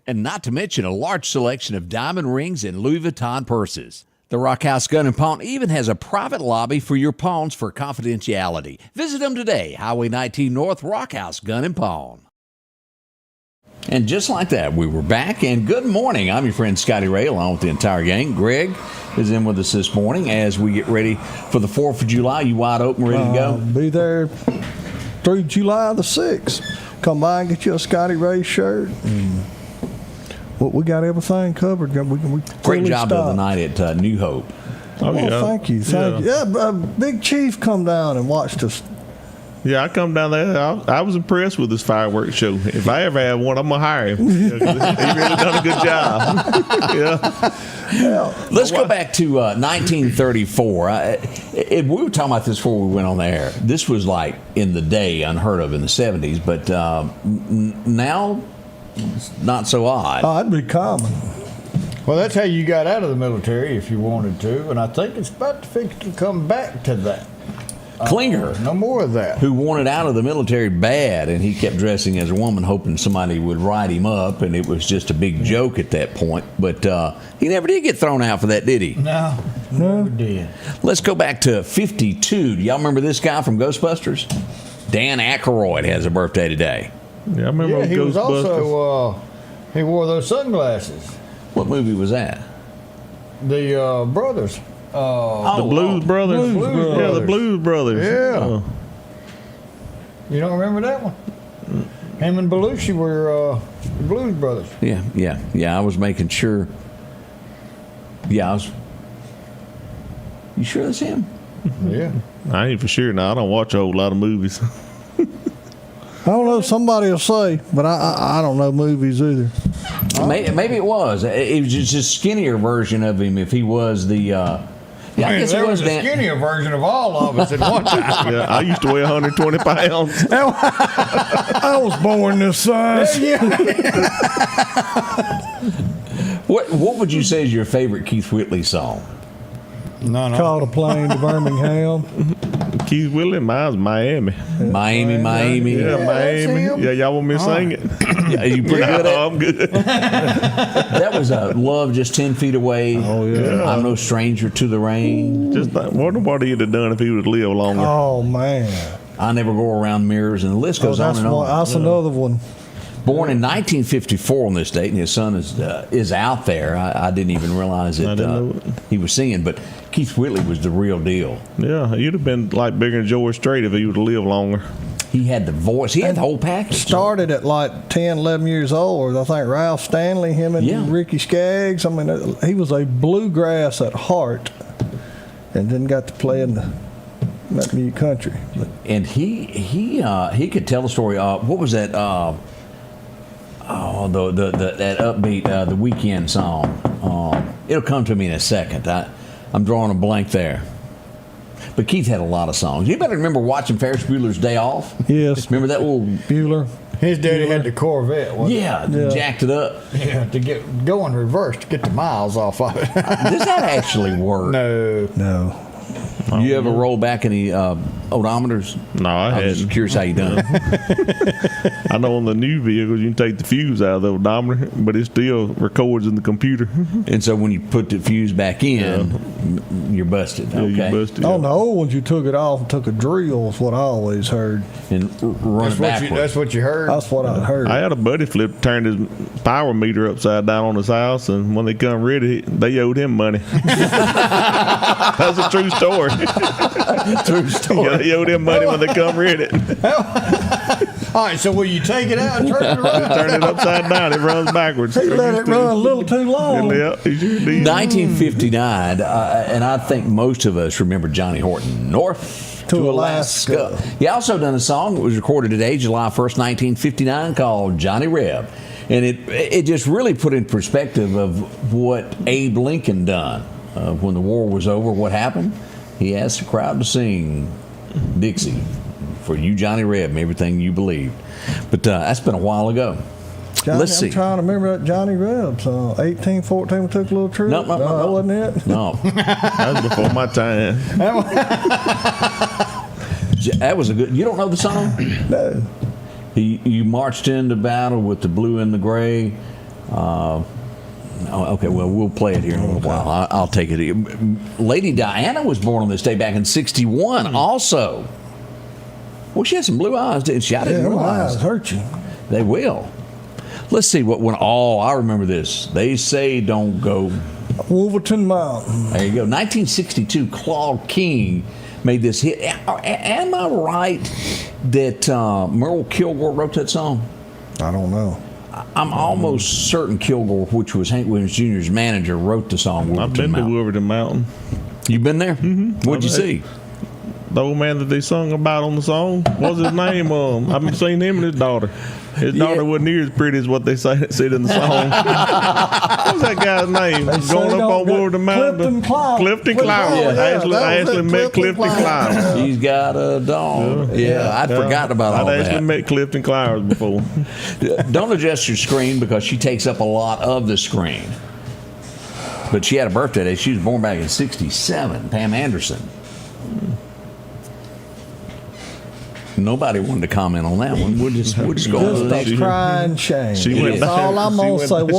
B: And not to mention a large selection of diamond rings and Louis Vuitton purses. The Rockhouse Gun & Pawn even has a private lobby for your pawns for confidentiality. Visit them today, Highway 19 North, Rockhouse Gun & Pawn. And just like that, we were back, and good morning. I'm your friend Scotty Ray, along with the entire gang. Greg is in with us this morning as we get ready for the 4th of July. You wide open, ready to go?
F: Be there through July the 6th. Come by and get you a Scotty Ray shirt. Well, we got everything covered. We
B: Great job the other night at New Hope.
F: Oh, yeah. Thank you. Yeah, Big Chief come down and watched us.
D: Yeah, I come down there. I was impressed with this fireworks show. If I ever have one, I'm going to hire him. He really done a good job.
B: Yeah. Let's go back to 1934. We were talking about this before we went on the air. This was like in the day, unheard of in the 70s, but now it's not so odd.
F: Oh, it'd be common.
C: Well, that's how you got out of the military if you wanted to, and I think it's about to fix to come back to that.
B: Klinger,
C: no more of that.
B: Who wanted out of the military bad, and he kept dressing as a woman, hoping somebody would write him up, and it was just a big joke at that point. But he never did get thrown out for that, did he?
C: No, never did.
B: Let's go back to 52. Do y'all remember this guy from Ghostbusters? Dan Aykroyd has a birthday today.
D: Yeah, I remember
C: he was also, he wore those sunglasses.
B: What movie was that?
C: The Brothers.
D: The Blues Brothers. Yeah, the Blues Brothers.
C: Yeah. You don't remember that one? Him and Belushi were the Blues Brothers.
B: Yeah. I was making sure. Yeah, You sure that's him?
C: Yeah.
D: I ain't for sure now. I don't watch a whole lot of movies.
F: I don't know. Somebody will say, but I don't know movies either.
B: Maybe it was. It was just a skinnier version of him. If he was the.
C: I guess there was a skinnier version of all of us at one time.
D: Yeah, I used to weigh 120 pounds.
F: I was born this size.
B: What would you say is your favorite Keith Whitley song?
C: No.
F: Called a plane to Birmingham.
D: Keith Willie, mine's Miami.
B: Miami.
D: Yeah,
C: that's
D: Miami.
C: him.
D: Yeah, y'all want me to sing it?
B: Yeah, you pretty good at
D: I'm good.
B: that. Was Love Just 10 Feet Away.
F: Oh, yeah.
B: I'm No Stranger to the Rain.
D: Just wonder what he'd have done if he would have lived longer.
F: Oh, man.
B: I Never Go Around Mirrors, and the list goes on and on.
F: That's another one.
B: Born in 1954 on this date, and his son is out there. I didn't even realize that he was singing, but Keith Whitley was the real deal.
D: Yeah, you'd have been like bigger than George Strait if he would have lived longer.
B: He had the voice. He had the whole package.
F: Started at like 10, 11 years old. I think Ralph Stanley, him and Ricky Skaggs. I mean, he was a bluegrass at heart, and then got to play in that new country.
B: And he could tell a story. What was that? That upbeat The Weekend song. It'll come to me in a second. I'm drawing a blank there. But Keith had a lot of songs. You better remember watching Ferris Bueller's Day Off.
F: Yes.
B: Remember that little
F: Bueller?
C: His daddy had the Corvette, wasn't
B: yeah, jacked it up.
C: Yeah, to go in reverse to get the miles off of it.
B: Does that actually work?
C: No.
B: You ever roll back any odometers?
D: No, I hadn't.
B: was just curious how you done it.
D: I know on the new vehicles you can take the fuse out of the odometer, but it still records in the computer.
B: And so when you put the fuse back in, you're busted.
D: Yeah,
B: Okay.
D: you busted.
F: On the old ones, you took it off and took a drill, is what I always heard.
B: And run it backwards.
C: That's what you heard?
F: That's what I heard.
D: I had a buddy turned his power meter upside down on his house, and when they come ready, they owed him money. That's a true story.
B: True story.
D: Yeah, they owed him money when they come ready.
C: All right, so will you take it out and turn it around?
D: Turn it upside down, it runs backwards.
F: He let it run a little too long.
D: Yeah, he sure did.
B: 1959, and I think most of us remember Johnny Horton, North to Alaska. He also done a song that was recorded today, July 1st, 1959, called Johnny Reb. And it just really put in perspective of what Abe Lincoln done. When the war was over, what happened? He asked the crowd to sing Dixie for you, Johnny Reb, and everything you believed. But that's been a while ago. Let's see.
F: I'm trying to remember that Johnny Reb song. 1814, we took a little trip.
B: No,
F: that wasn't it.
B: No.
D: That was before my time.
B: That was a good. You don't know the song?
F: No.
B: You marched into battle with the blue and the gray. Okay, well, we'll play it here in a little while. I'll take it. Lady Diana was born on this day back in 1961 also. Well, she had some blue eyes, didn't she? I didn't realize.
F: Eyes hurt you.
B: They will. Let's see what went. Oh, I remember this. They Say Don't Go.
F: Wolverton Mountain.
B: There you go. 1962, Claude King made this hit. Am I right that Merle Kilgore wrote that song?
F: I don't know.
B: I'm almost certain Kilgore, which was Hank Williams Jr.'s manager, wrote the song Wolverton
D: I've been
B: Mountain.
D: to Wolverton Mountain.
B: You been there? Mm-hmm. What'd you see?
D: The old man that they sung about on the song, what was his name? I've seen him and his daughter. His daughter wasn't near as pretty as what they said in the song. What was that guy's name? Going up on Wolverton Mountain.
F: Clifton
D: Clowers.
F: Yeah,
D: I actually met Clifton Clowers.
B: He's got a dog. Yeah, I'd forgotten about all that.
D: I'd actually met Clifton Clowers before.
B: Don't adjust your screen because she takes up a lot of the screen. But she had a birthday today. She was born back in 1967. Pam Anderson. Nobody wanted to comment on that one. We'll just go
F: Just
B: to the next
F: a
B: one.
F: crying shame.
B: That's
F: all I'm going to say. What a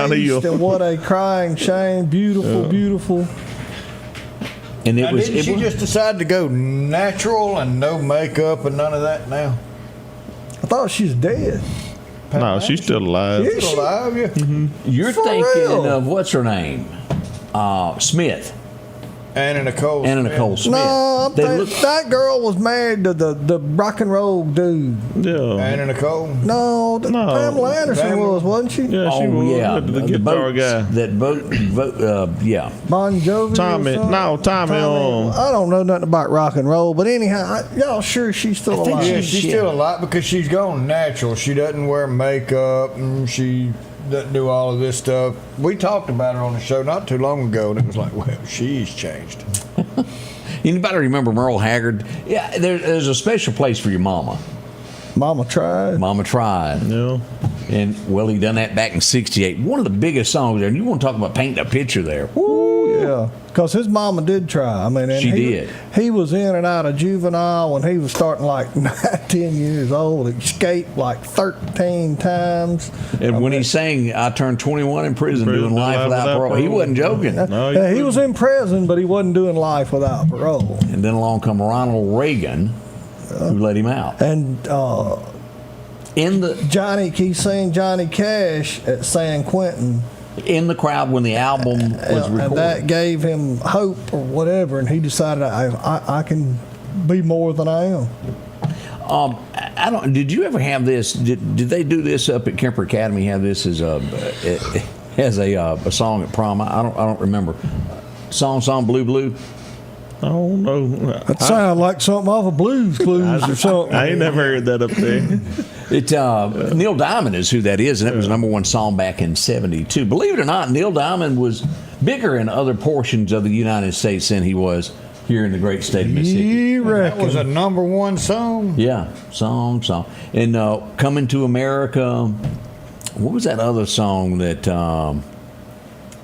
F: waste and what a crying shame. Beautiful, beautiful.
B: And
C: now, didn't she just decide to go natural and no makeup and none of that now?
F: I thought she's dead.
D: No, she's still alive.
C: She's still alive, yeah.
D: Mm-hmm.
B: You're
F: For
B: thinking
F: real?
B: of, what's her name? Smith.
C: Anna Nicole
B: Smith.
F: No, that girl was married to the rock and roll dude.
D: Yeah.
C: Anna Nicole?
F: No, Pamela Anderson wasn't she?
D: Yeah, she was.
B: Yeah,
D: The guitar guy.
B: Yeah.
F: Bon Jovi.
D: Tommy.
F: I don't know nothing about rock and roll, but anyhow, y'all sure she's still alive?
C: Yeah, she's still alive because she's gone natural. She doesn't wear makeup and she doesn't do all of this stuff. We talked about her on the show not too long ago, and it was like, well, she's changed.
B: Anybody remember Merle Haggard? Yeah, there's a special place for your mama.
F: Mama tried.
B: Mama tried.
D: Yeah.
B: And, well, he done that back in 1968. One of the biggest songs there. And you want to talk about painting a picture there. Woo,
F: Yeah, because his mama did try. I mean, and
B: She did.
F: He was in and out of juvenile when he was starting like 10 years old. Escaped like 13 times.
B: And when he sang, I turned 21 in prison doing life without parole, he wasn't joking.
D: No,
F: Yeah, he was in prison, but he wasn't doing life without parole.
B: And then along come Ronald Reagan, who let him out.
F: And
B: in the
F: he sang Johnny Cash at San Quentin.
B: In the crowd when the album was recorded.
F: And that gave him hope or whatever, and he decided I can be more than I am.
B: I don't. Did you ever have this? Did they do this up at Kemper Academy? Have this as a song at prom? I don't remember. Song Blue Blue.
D: I don't know.
F: That sounds like something off of Blues Clues or something.
D: I ain't never heard that up there.
B: Neil Diamond is who that is, and that was the number one song back in '72. Believe it or not, Neil Diamond was bigger in other portions of the United States than he was here in the great state of Mississippi.
C: That was a number one song.
B: Yeah, song. And Coming to America. What was that other song that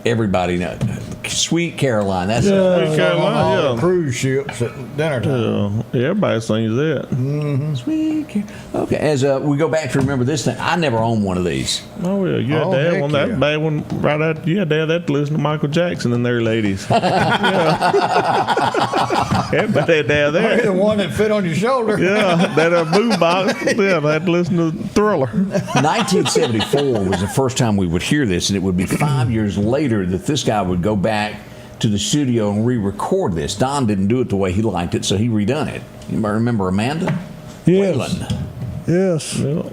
B: everybody knows? Sweet Caroline. That's
C: Sweet Caroline. Yeah. Cruise ships at dinner time.
D: Yeah, everybody sings that.
B: Mm-hmm. Sweet Caroline. Okay, as we go back to remember this thing, I never owned one of these.
D: Oh yeah, you had to have one. That bad one right out. You had to have that to listen to Michael Jackson and their ladies. Everybody had to have that.
C: The one that fit on your shoulder.
D: Yeah, that boom box. Yeah, I had to listen to Thriller.
B: 1974 was the first time we would hear this, and it would be 5 years later that this guy would go back to the studio and re-record this. Don didn't do it the way he liked it, so he redone it. You might remember Amanda?
F: Yes.
B: Waylon.
F: Yes.
D: Yeah.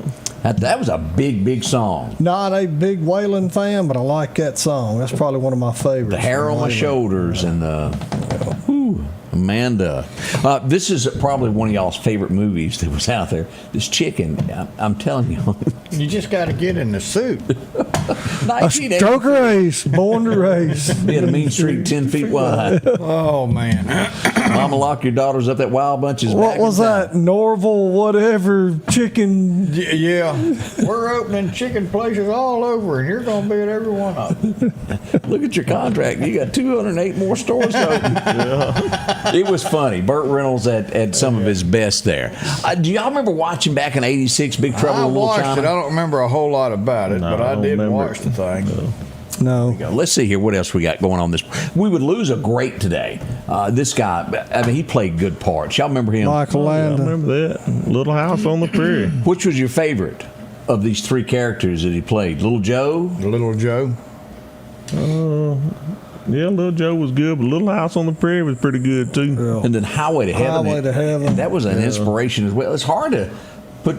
B: That was a big song.
F: Not a big Waylon fan, but I like that song. That's probably one of my favorites.
B: The Hair on My Shoulders and Amanda. This is probably one of y'all's favorite movies that was out there. This chicken, I'm telling you.
C: You just got to get in the suit.
F: A stroke race, born to race.
B: Be at a mean street 10 feet wide.
C: Oh, man.
B: Mama, lock your daughters up. That wild bunch is
F: What was that? Norval, whatever, chicken.
C: Yeah. We're opening chicken places all over, and you're going to be at every one of them.
B: Look at your contract. You got 208 more stores to open. Yeah. It was funny. Burt Reynolds at some of his best there. Do y'all remember watching back in '86 Big Trouble in Little China?
C: I watched it. I don't remember a whole lot about it, but I did watch the thing.
F: No.
B: Let's see here what else we got going on this. We would lose a great today. This guy, I mean, he played good parts. Y'all remember him?
F: Michael Landon.
D: I remember that. Little House on the Prairie.
B: Which was your favorite of these three characters that he played? Little Joe?
C: Little Joe.
D: Yeah, Little Joe was good, but Little House on the Prairie was pretty good too.
B: Yeah. And then Highway to Heaven.
F: Highway to Heaven.
B: That was an inspiration as well. It's hard to put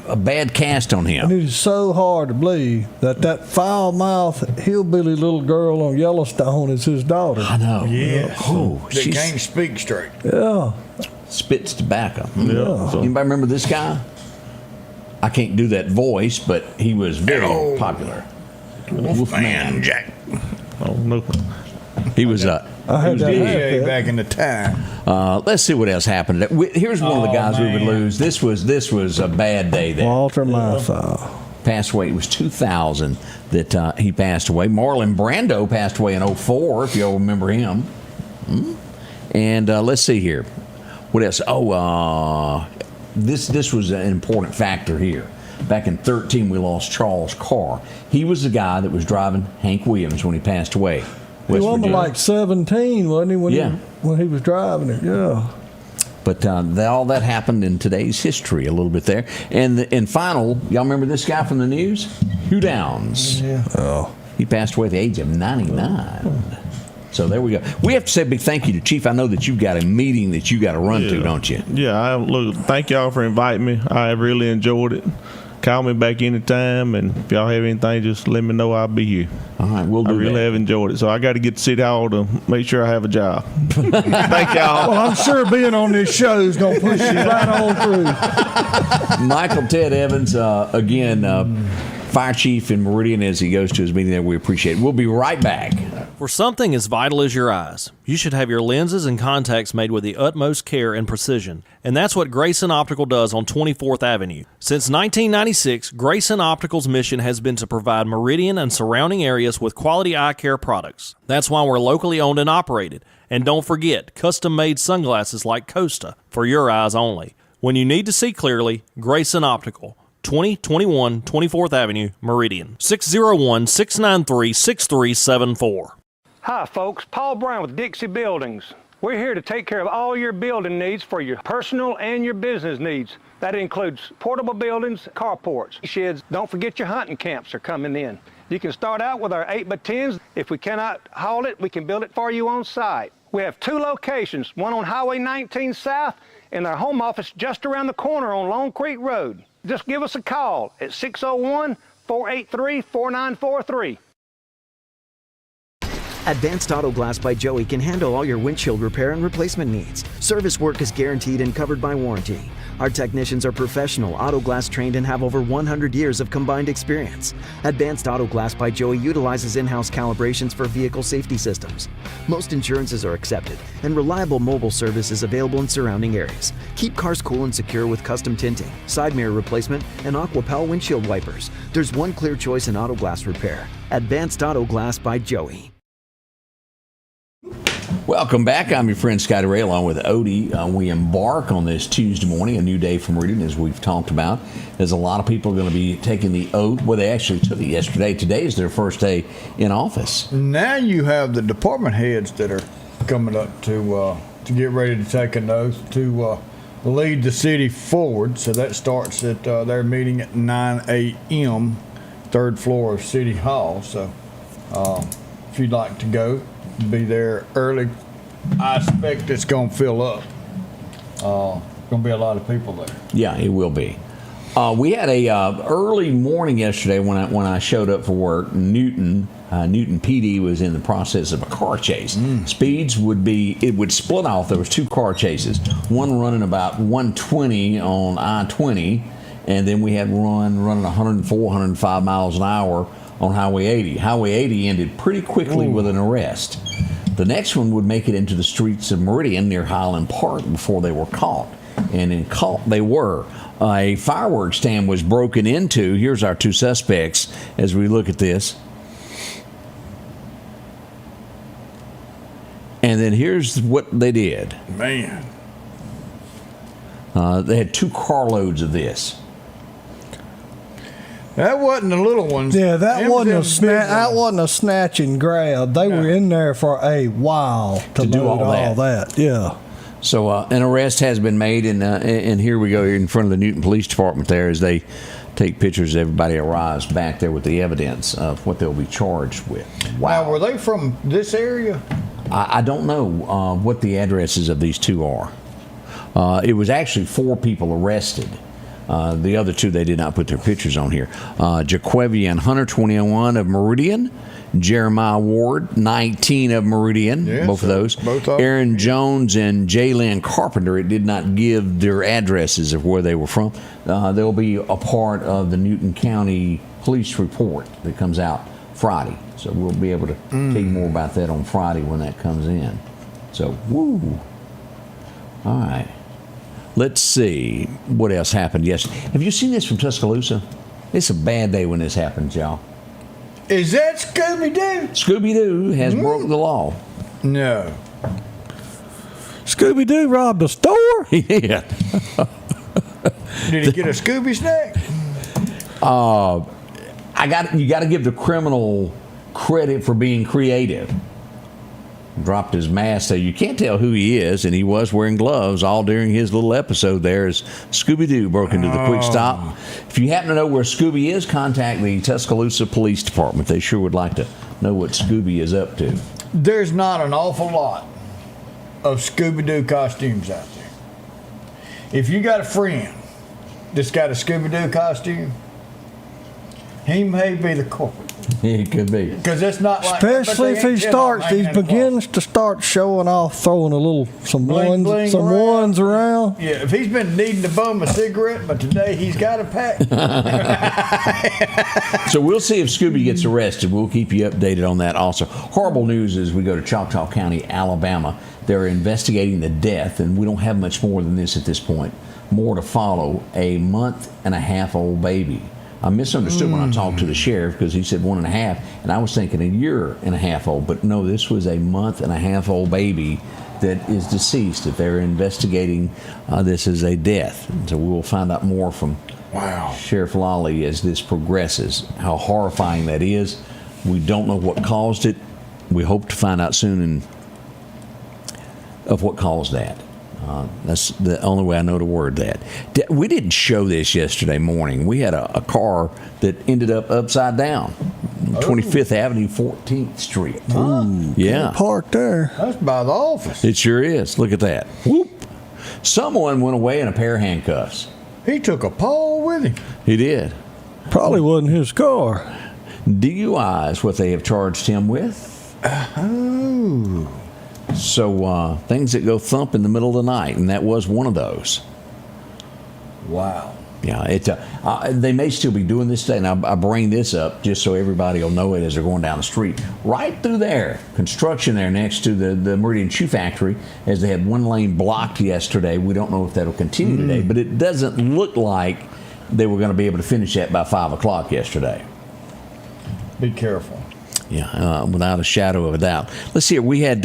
B: a bad cast on him.
F: And it is so hard to believe that foul-mouthed hillbilly little girl on Yellowstone is his daughter.
B: I know.
C: Yeah.
B: Oh,
C: They can't speak straight.
F: Yeah.
B: Spits tobacco.
D: Yeah.
B: So, anybody remember this guy? I can't do that voice, but he was very popular.
C: Wolfman Jack.
D: Oh no.
B: He was
F: I had that haircut.
C: back in the time.
B: Let's see what else happened. Here's one of the guys we would lose. This was a bad day there.
F: Walter Matthau.
B: Passed away. It was 2000 that he passed away. Marlon Brando passed away in 2004, if y'all remember him. And let's see here. What else? This was an important factor here. Back in 2013, we lost Charles Carr. He was the guy that was driving Hank Williams when he passed away.
F: He was like 17, wasn't he, when he was driving it? Yeah.
B: But all that happened in today's history a little bit there. And final, y'all remember this guy from the news? Hugh Downs.
F: Yeah.
B: Oh. He passed away at the age of 99. So there we go. We have to say a big thank you to Chief. I know that you've got a meeting that you got to run to, don't you?
D: Yeah. Look, thank y'all for inviting me. I really enjoyed it. Call me back anytime, and if y'all have anything, just let me know. I'll be here.
B: All right, we'll do that.
D: I really have enjoyed it. So I got to get to City Hall to make sure I have a job. Thank y'all.
F: Well, I'm sure being on this show is going to push you right on through.
B: Michael Ted Evans, again, Fire Chief in Meridian as he goes to his meeting there. We appreciate it. We'll be right back.
O: For something as vital as your eyes, you should have your lenses and contacts made with the utmost care and precision. And that's what Grayson Optical does on 24th Avenue. Since 1996, Grayson Optical's mission has been to provide Meridian and surrounding areas with quality eye care products. That's why we're locally owned and operated. And don't forget, custom-made sunglasses like Costa for your eyes only. When you need to see clearly, Grayson Optical. 2021 24th Avenue, Meridian. 601-693-6374.
P: Hi folks, Paul Brown with Dixie Buildings. We're here to take care of all your building needs for your personal and your business needs. That includes portable buildings, carports, sheds. Don't forget your hunting camps are coming in. You can start out with our 8x10s. If we cannot haul it, we can build it for you on site. We have 2 locations, one on Highway 19 South and our home office just around the corner on Long Creek Road. Just give us a call at 601-483-4943.
Q: Advanced Auto Glass by Joey can handle all your windshield repair and replacement needs. Service work is guaranteed and covered by warranty. Our technicians are professional, auto glass trained, and have over 100 years of combined experience. Advanced Auto Glass by Joey utilizes in-house calibrations for vehicle safety systems. Most insurances are accepted, and reliable mobile service is available in surrounding areas. Keep cars cool and secure with custom tinting, side mirror replacement, and Aquapel windshield wipers. There's one clear choice in auto glass repair. Advanced Auto Glass by Joey.
B: Welcome back. I'm your friend Scotty Ray along with Odie. We embark on this Tuesday morning, a new day from Meridian, as we've talked about. There's a lot of people going to be taking the oath. Well, they actually took it yesterday. Today is their first day in office.
C: Now you have the department heads that are coming up to get ready to take an oath to lead the city forward. So that starts at their meeting at 9 a.m., 3rd floor of City Hall. So if you'd like to go, be there early. I expect it's going to fill up. Going to be a lot of people there.
B: Yeah, it will be. We had a early morning yesterday when I showed up for work. Newton PD was in the process of a car chase. Speeds would split off. There was 2 car chases. One running about 120 on I-20, and then we had one running 104, 105 miles an hour on Highway 80. Highway 80 ended pretty quickly with an arrest. The next one would make it into the streets of Meridian near Highland Park before they were caught. And in caught they were. A fireworks stand was broken into. Here's our 2 suspects as we look at this. And then here's what they did.
C: Man.
B: They had 2 carloads of this.
C: That wasn't the little ones.
F: Yeah, that wasn't a snatch and grab. They were in there for a while to do all that. Yeah.
B: So an arrest has been made, and here we go here in front of the Newton Police Department there as they take pictures. Everybody arrives back there with the evidence of what they'll be charged with.
C: Wow. Now, were they from this area?
B: I don't know what the addresses of these 2 are. It was actually 4 people arrested. The other 2, they did not put their pictures on here. Jaquavian Hunter, 21 of Meridian. Jeremiah Ward, 19 of Meridian.
C: Yeah,
B: both of those. Aaron Jones and Jalen Carpenter. It did not give their addresses of where they were from. They'll be a part of the Newton County Police Report that comes out Friday. So we'll be able to tell you more about that on Friday when that comes in. So, woo. All right. Let's see what else happened yesterday. Have you seen this from Tuscaloosa? It's a bad day when this happens, y'all.
C: Is that Scooby-Doo?
B: Scooby-Doo has broke the law.
C: No.
F: Scooby-Doo robbed a store?
B: Yeah.
C: Did he get a Scooby snack?
B: You got to give the criminal credit for being creative. Dropped his mask so you can't tell who he is, and he was wearing gloves all during his little episode there as Scooby-Doo broke into the quick stop. If you happen to know where Scooby is, contact the Tuscaloosa Police Department. They sure would like to know what Scooby is up to.
C: There's not an awful lot of Scooby-Doo costumes out there. If you got a friend that's got a Scooby-Doo costume, He may be the culprit.
B: It could be.
C: Because it's not like...
F: Especially if he begins to start showing off, throwing some
C: Bling,
F: ones,
C: bling around.
F: ones around.
C: Yeah, if he's been needing to bum a cigarette, but today he's got a pack.
B: So we'll see if Scooby gets arrested. We'll keep you updated on that also. Horrible news as we go to Choctaw County, Alabama. They're investigating the death, and we don't have much more than this at this point. More to follow. A month-and-a-half-old baby. I misunderstood when I talked to the sheriff because he said 1.5, and I was thinking a year-and-a-half-old. But no, this was a month-and-a-half-old baby that is deceased. If they're investigating this as a death, and so we will find out more from Sheriff Lawley as this progresses. How horrifying that is. We don't know what caused it. We hope to find out soon of what caused that. That's the only way I know to word that. We didn't show this yesterday morning. We had a car that ended up upside down. 25th Avenue, 14th Street.
C: Ooh,
B: yeah.
F: Parked there.
C: That's by the office.
B: It sure is. Look at that. Whoop. Someone went away in a pair of handcuffs.
C: He took a pole with him.
B: He did.
F: Probably wasn't his car.
B: DUI is what they have charged him with.
C: Oh.
B: So things that go thump in the middle of the night, and that was one of those.
C: Wow.
B: Yeah, they may still be doing this today, and I bring this up just so everybody will know it as they're going down the street. Right through there, construction there next to the Meridian Shoe Factory, as they had one lane blocked yesterday. We don't know if that'll continue today, but it doesn't look like they were going to be able to finish that by 5 o'clock yesterday.
C: Be careful.
B: Yeah, without a shadow of a doubt. Let's see here. We had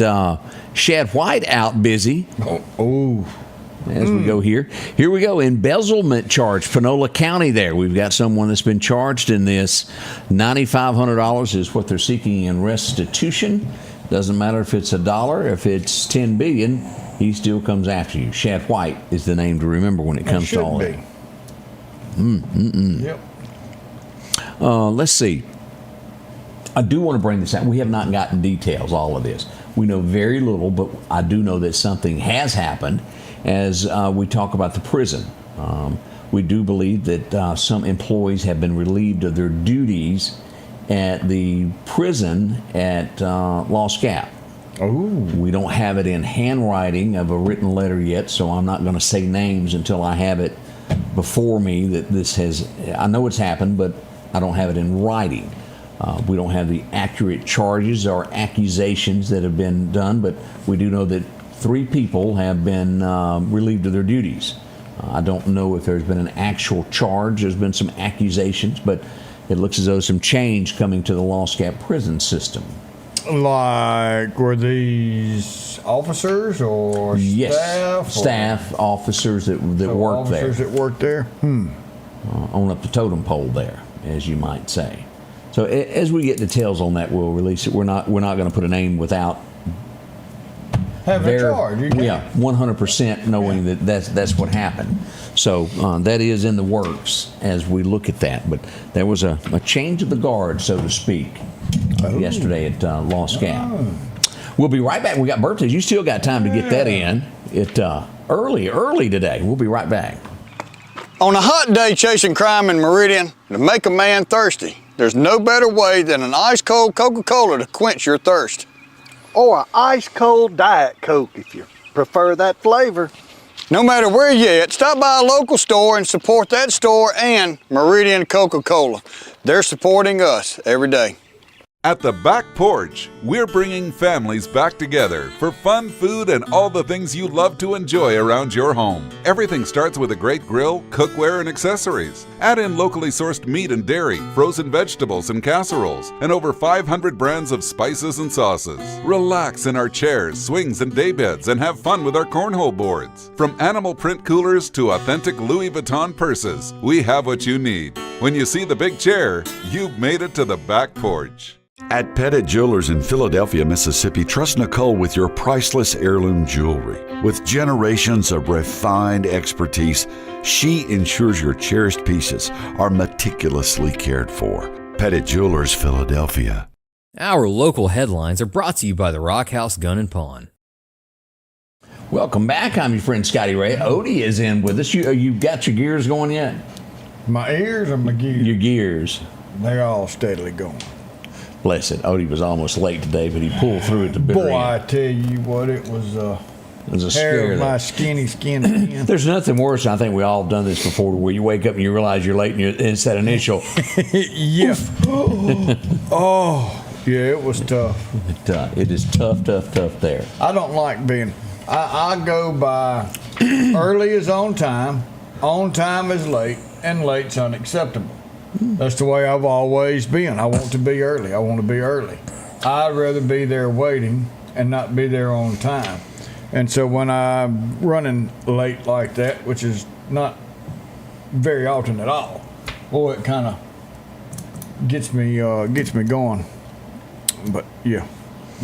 B: Shad White out busy. As we go here. Here we go. Embezzlement charge, Panola County there. We've got someone that's been charged in this. $9,500 is what they're seeking in restitution. Doesn't matter if it's $1, if it's $10 billion, he still comes after you. Shad White is the name to remember when it comes to all that.
C: Yep.
B: Let's see. I do want to bring this out. We have not gotten details, all of this. We know very little, but I do know that something has happened as we talk about the prison. We do believe that some employees have been relieved of their duties at the prison at Lost Gap. We don't have it in handwriting of a written letter yet, so I'm not going to say names until I have it before me that this has, I know it's happened, but I don't have it in writing. We don't have the accurate charges or accusations that have been done, but we do know that 3 people have been relieved of their duties. I don't know if there's been an actual charge. There's been some accusations, but it looks as though some change coming to the Lost Gap prison system.
C: Like, were these officers or staff?
B: Staff, officers that work there.
C: Officers that work there?
B: On up the totem pole there, as you might say. So as we get details on that, we'll release it. We're not going to put a name without
C: having a charge.
B: 100% knowing that that's what happened. So that is in the works as we look at that. But there was a change of the guard, so to speak, yesterday at Lost Gap. We'll be right back. We got birthdays. You still got time to get that in. Early today. We'll be right back.
R: On a hot day chasing crime in Meridian, to make a man thirsty, there's no better way than an ice-cold Coca-Cola to quench your thirst.
S: Or an ice-cold Diet Coke if you prefer that flavor.
R: No matter where you're at, stop by a local store and support that store and Meridian Coca-Cola. They're supporting us every day.
T: At the Back Porch, we're bringing families back together for fun, food, and all the things you love to enjoy around your home. Everything starts with a great grill, cookware, and accessories. Add in locally sourced meat and dairy, frozen vegetables and casseroles, and over 500 brands of spices and sauces. Relax in our chairs, swings, and daybeds and have fun with our cornhole boards. From animal print coolers to authentic Louis Vuitton purses, we have what you need. When you see the big chair, you've made it to the Back Porch.
U: At Pettit Jewelers in Philadelphia, Mississippi, trust Nicole with your priceless heirloom jewelry. With generations of refined expertise, she ensures your cherished pieces are meticulously cared for. Pettit Jewelers, Philadelphia.
V: Our local headlines are brought to you by the Rock House Gun and Pawn.
B: Welcome back. I'm your friend Scotty Ray. Odie is in with us. You got your gears going yet?
C: My ears or my gears?
B: Your gears.
C: They're all steadily going.
B: Bless it. Odie was almost late today, but he pulled through at the very
C: Boy, I
B: end.
C: tell you what, it was
B: It was a
C: hair
B: scare.
C: of my skinny skin.
B: There's nothing worse, and I think we all have done this before, where you wake up and you realize you're late, and it's that initial.
C: Yeah. Oh, yeah, it was tough.
B: It is tough there.
C: I don't like being. I go by early is on time is late, and late's unacceptable. That's the way I've always been. I want to be early. I want to be early. I'd rather be there waiting and not be there on time. And so when I'm running late like that, which is not very often at all, boy, it kind of gets me going. But yeah,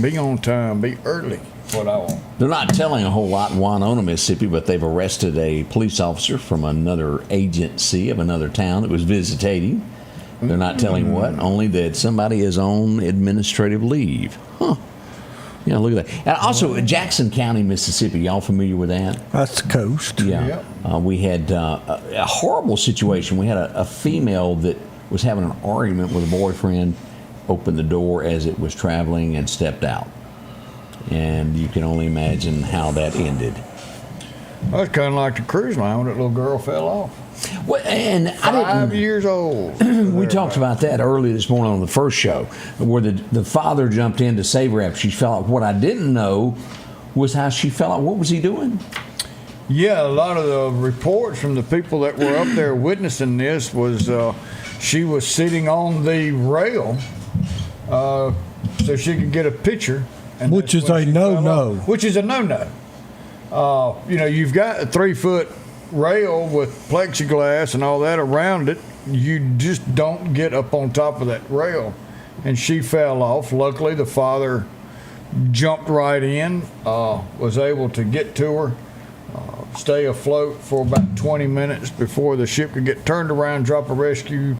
C: be on time, be early. What I want.
B: They're not telling a whole lot in Winona, Mississippi, but they've arrested a police officer from another agency of another town that was visitating. They're not telling what, only that somebody is on administrative leave. Huh. Yeah, look at that. And also, Jackson County, Mississippi, y'all familiar with that?
F: That's the coast.
B: Yeah. We had a horrible situation. We had a female that was having an argument with a boyfriend, opened the door as it was traveling and stepped out. And you can only imagine how that ended.
C: That's kind of like the cruise line when that little girl fell off.
B: Well, and
C: 5 years old.
B: We talked about that earlier this morning on the first show, where the father jumped in to save her after she fell out. What I didn't know was how she fell out. What was he doing?
C: Yeah, a lot of the reports from the people that were up there witnessing this was she was sitting on the rail so she could get a picture.
F: Which is a no-no.
C: Which is a no-no. You've got a 3-foot rail with plexiglass and all that around it. You just don't get up on top of that rail. And she fell off. Luckily, the father jumped right in, was able to get to her, stay afloat for about 20 minutes before the ship could get turned around, drop a rescue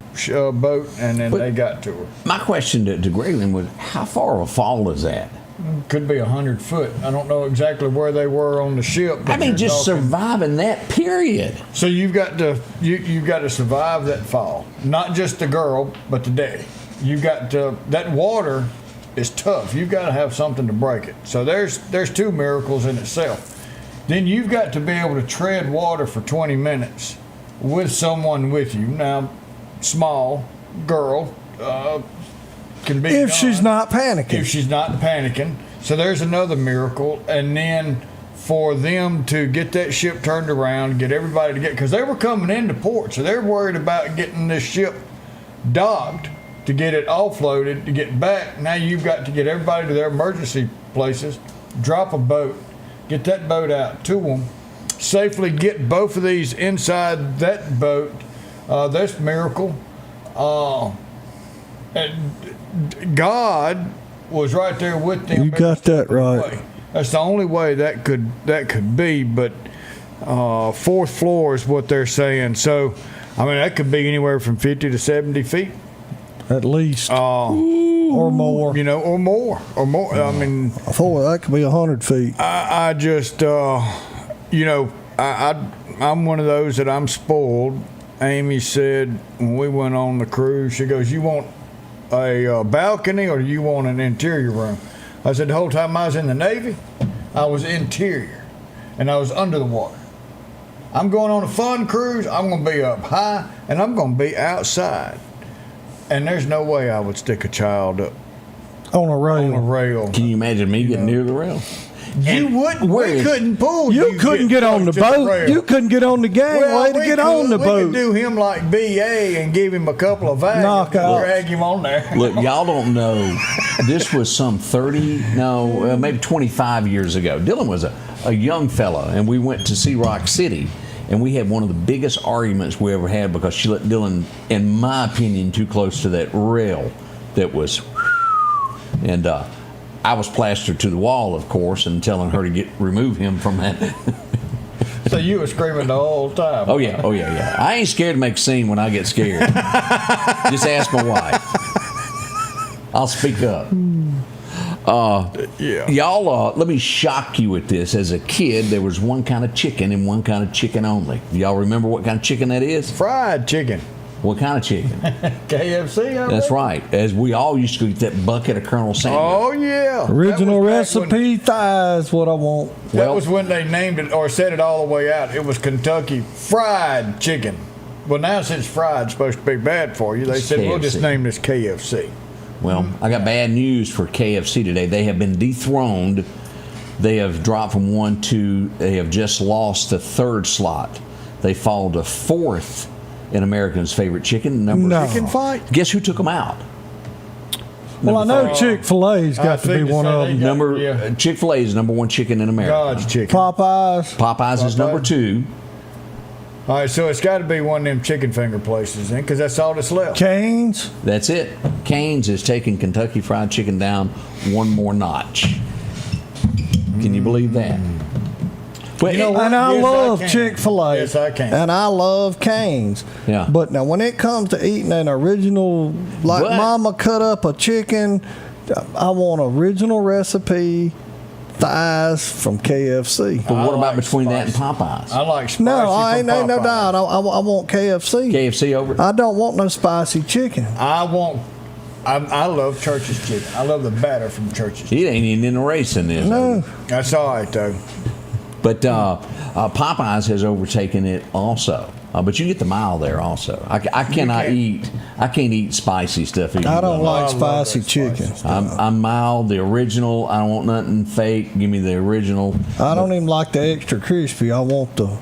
C: boat, and then they got to her.
B: My question to Graylin was, how far of a fall is that?
C: Could be 100 foot. I don't know exactly where they were on the ship.
B: I mean, just surviving that period.
C: So you've got to survive that fall. Not just the girl, but the daddy. You've got to. That water is tough. You've got to have something to break it. So there's two miracles in itself. Then you've got to be able to tread water for 20 minutes with someone with you. Now, small girl. Can be
F: if she's not panicking.
C: If she's not panicking. So there's another miracle. And then for them to get that ship turned around, get everybody to because they were coming into port, so they're worried about getting this ship docked to get it offloaded, to get back. Now you've got to get everybody to their emergency places, drop a boat, get that boat out to them, safely get both of these inside that boat. That's a miracle. And God was right there with them.
F: You got that right.
C: That's the only way that could be. But fourth floor is what they're saying. So, I mean, that could be anywhere from 50 to 70 feet,
F: at least, or more.
C: Or more. I mean,
F: that could be 100 feet.
C: I just, I'm one of those that I'm spoiled. Amy said when we went on the cruise, she goes, "You want a balcony or do you want an interior room?" I said, the whole time I was in the Navy, I was interior and I was under the water. I'm going on a fun cruise. I'm going to be up high and I'm going to be outside. And there's no way I would stick a child up
F: on a rail.
B: Can you imagine me getting near the rail?
C: You wouldn't. We couldn't pull.
F: You couldn't get on the boat. You couldn't get on the gangway to get on the boat.
C: We could do him like BA and give him a couple of values and drag him on there.
B: Look, y'all don't know. This was some maybe 25 years ago. Dylan was a young fella, and we went to Sea Rock City, and we had one of the biggest arguments we ever had because she let Dylan, in my opinion, too close to that rail that was, and I was plastered to the wall, of course, and telling her to remove him from that.
C: So you were screaming the whole time.
B: Oh yeah. I ain't scared to make a scene when I get scared. Just ask my wife. I'll speak up. Y'all, let me shock you with this. As a kid, there was one kind of chicken and one kind of chicken only. Y'all remember what kind of chicken that is?
C: Fried chicken.
B: What kind of chicken?
C: KFC.
B: That's right. As we all used to get that bucket of Colonel Sanders.
C: Oh yeah.
F: Original recipe thighs, what I want.
C: That was when they named it or said it all the way out. It was Kentucky Fried Chicken. Well, now since fried's supposed to be bad for you, they said we'll just name this KFC.
B: Well, I got bad news for KFC today. They have been dethroned. They have dropped from 1 to, they have just lost the 3rd slot. They fall to 4th in Americans' favorite chicken.
C: Chicken fight?
B: Guess who took them out?
F: Well, I know Chick-fil-A's got to be one of them.
B: Chick-fil-A is number 1 chicken in America.
C: God's chicken.
F: Popeyes
B: is number 2.
C: All right, so it's got to be one of them chicken finger places, then, because that's all that's left.
F: Cane's?
B: That's it. Cane's is taking Kentucky Fried Chicken down one more notch. Can you believe that?
C: You know what?
F: And I
C: Yes,
F: love
C: I can.
F: Chick-fil-A.
C: Yes, I can.
F: And I love Cane's.
B: Yeah.
F: But now when it comes to eating an original, like Mama cut up a chicken, I want original recipe thighs from KFC.
B: But what about between that and Popeyes?
C: I like spicy.
F: No, I ain't
C: from
F: no
C: Popeyes.
F: doubt. I want KFC.
B: KFC over?
F: I don't want no spicy chicken.
C: I love Church's chicken. I love the batter from Church's.
B: He ain't even in the race in this.
F: No.
C: That's all right, though.
B: But Popeyes has overtaken it also. But you get the mile there also. I can't eat spicy stuff either.
F: I don't like spicy chicken.
B: I'm mild, the original. I don't want nothing fake. Give me the original.
F: I don't even like the extra crispy. I want the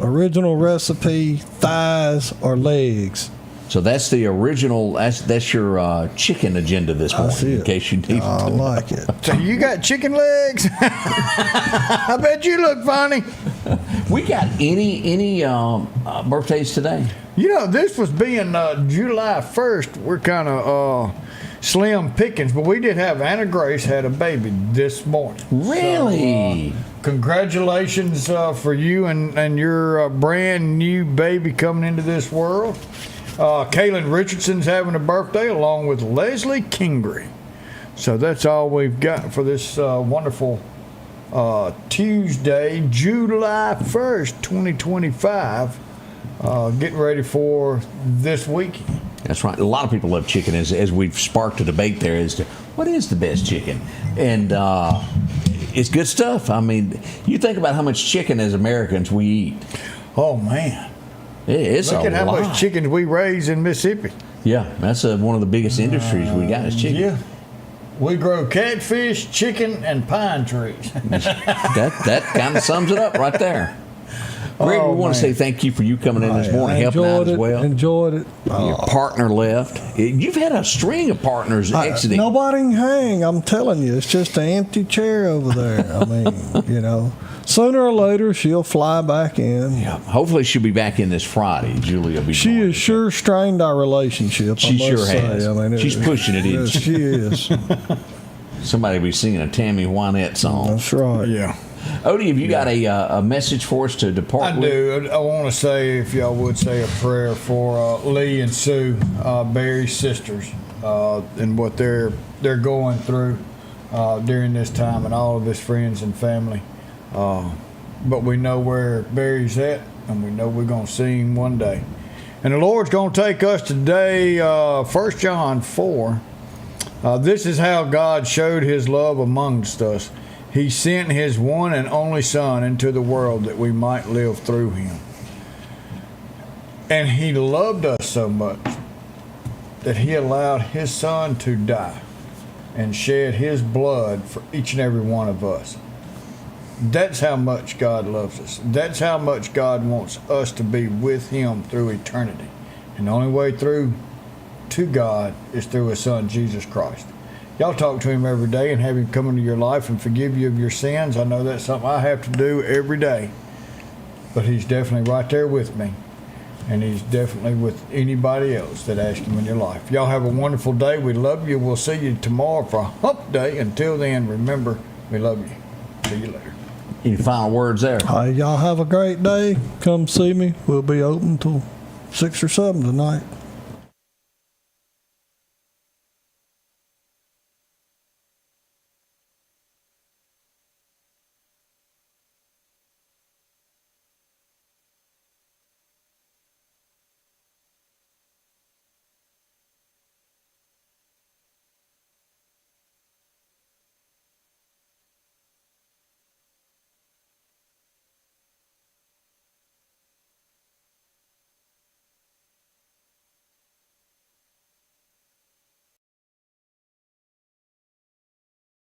F: original recipe, thighs or legs.
B: So that's the original. That's your chicken agenda this morning. In case you need.
F: I like it.
C: So you got chicken legs? I bet you look funny.
B: We got any birthdays today?
C: You know, this was being July 1st. We're kind of slim pickings, but we did have Anna Grace had a baby this morning.
B: Really?
C: So, congratulations for you and your brand new baby coming into this world. Kaylin Richardson's having a birthday along with Leslie Kingery. So that's all we've got for this wonderful Tuesday, July 1st, 2025. Getting ready for this weekend.
B: That's right. A lot of people love chicken, as we've sparked a debate there as to what is the best chicken. And it's good stuff. I mean, you think about how much chicken as Americans we eat.
C: Oh, man.
B: It's
C: Look
B: a
C: at how
B: lot.
C: much chickens we raise in Mississippi.
B: Yeah, that's one of the biggest industries we got is chicken.
C: Yeah. We grow catfish, chicken, and pine trees.
B: that kind of sums it up right there. Greg, we want to say thank you for you coming in this morning, helping out as well.
F: Enjoyed it.
B: Your partner left. You've had a string of partners exiting.
F: Nobody can hang. I'm telling you, it's just an empty chair over there. I mean, sooner or later she'll fly back in.
B: Yeah, hopefully she'll be back in this Friday. Julia will be.
F: She has sure strained our relationship.
B: She sure has.
F: I mean,
B: she's pushing it in.
F: Yes, she is.
B: Somebody will be singing a Tammy Wynette song.
F: That's right.
C: Yeah.
B: Odie, have you got a message for us to depart with?
C: I do. I want to say, if y'all would say a prayer for Lee and Sue, Barry's sisters, and what they're going through during this time, and all of his friends and family. But we know where Barry's at, and we know we're going to see him one day. And the Lord's going to take us today, 1 John 4. This is how God showed his love amongst us. He sent his one and only Son into the world that we might live through him. And he loved us so much that he allowed his Son to die and shed his blood for each and every one of us. That's how much God loves us. That's how much God wants us to be with him through eternity. And the only way through to God is through his Son, Jesus Christ. Y'all talk to him every day and have him come into your life and forgive you of your sins. I know that's something I have to do every day. But he's definitely right there with me. And he's definitely with anybody else that asks him in your life. Y'all have a wonderful day. We love you. We'll see you tomorrow for Hump Day. Until then, remember, we love you. See you later.
B: Any final words there?
F: Y'all have a great day. Come see me. We'll be open till 6 or 7 tonight.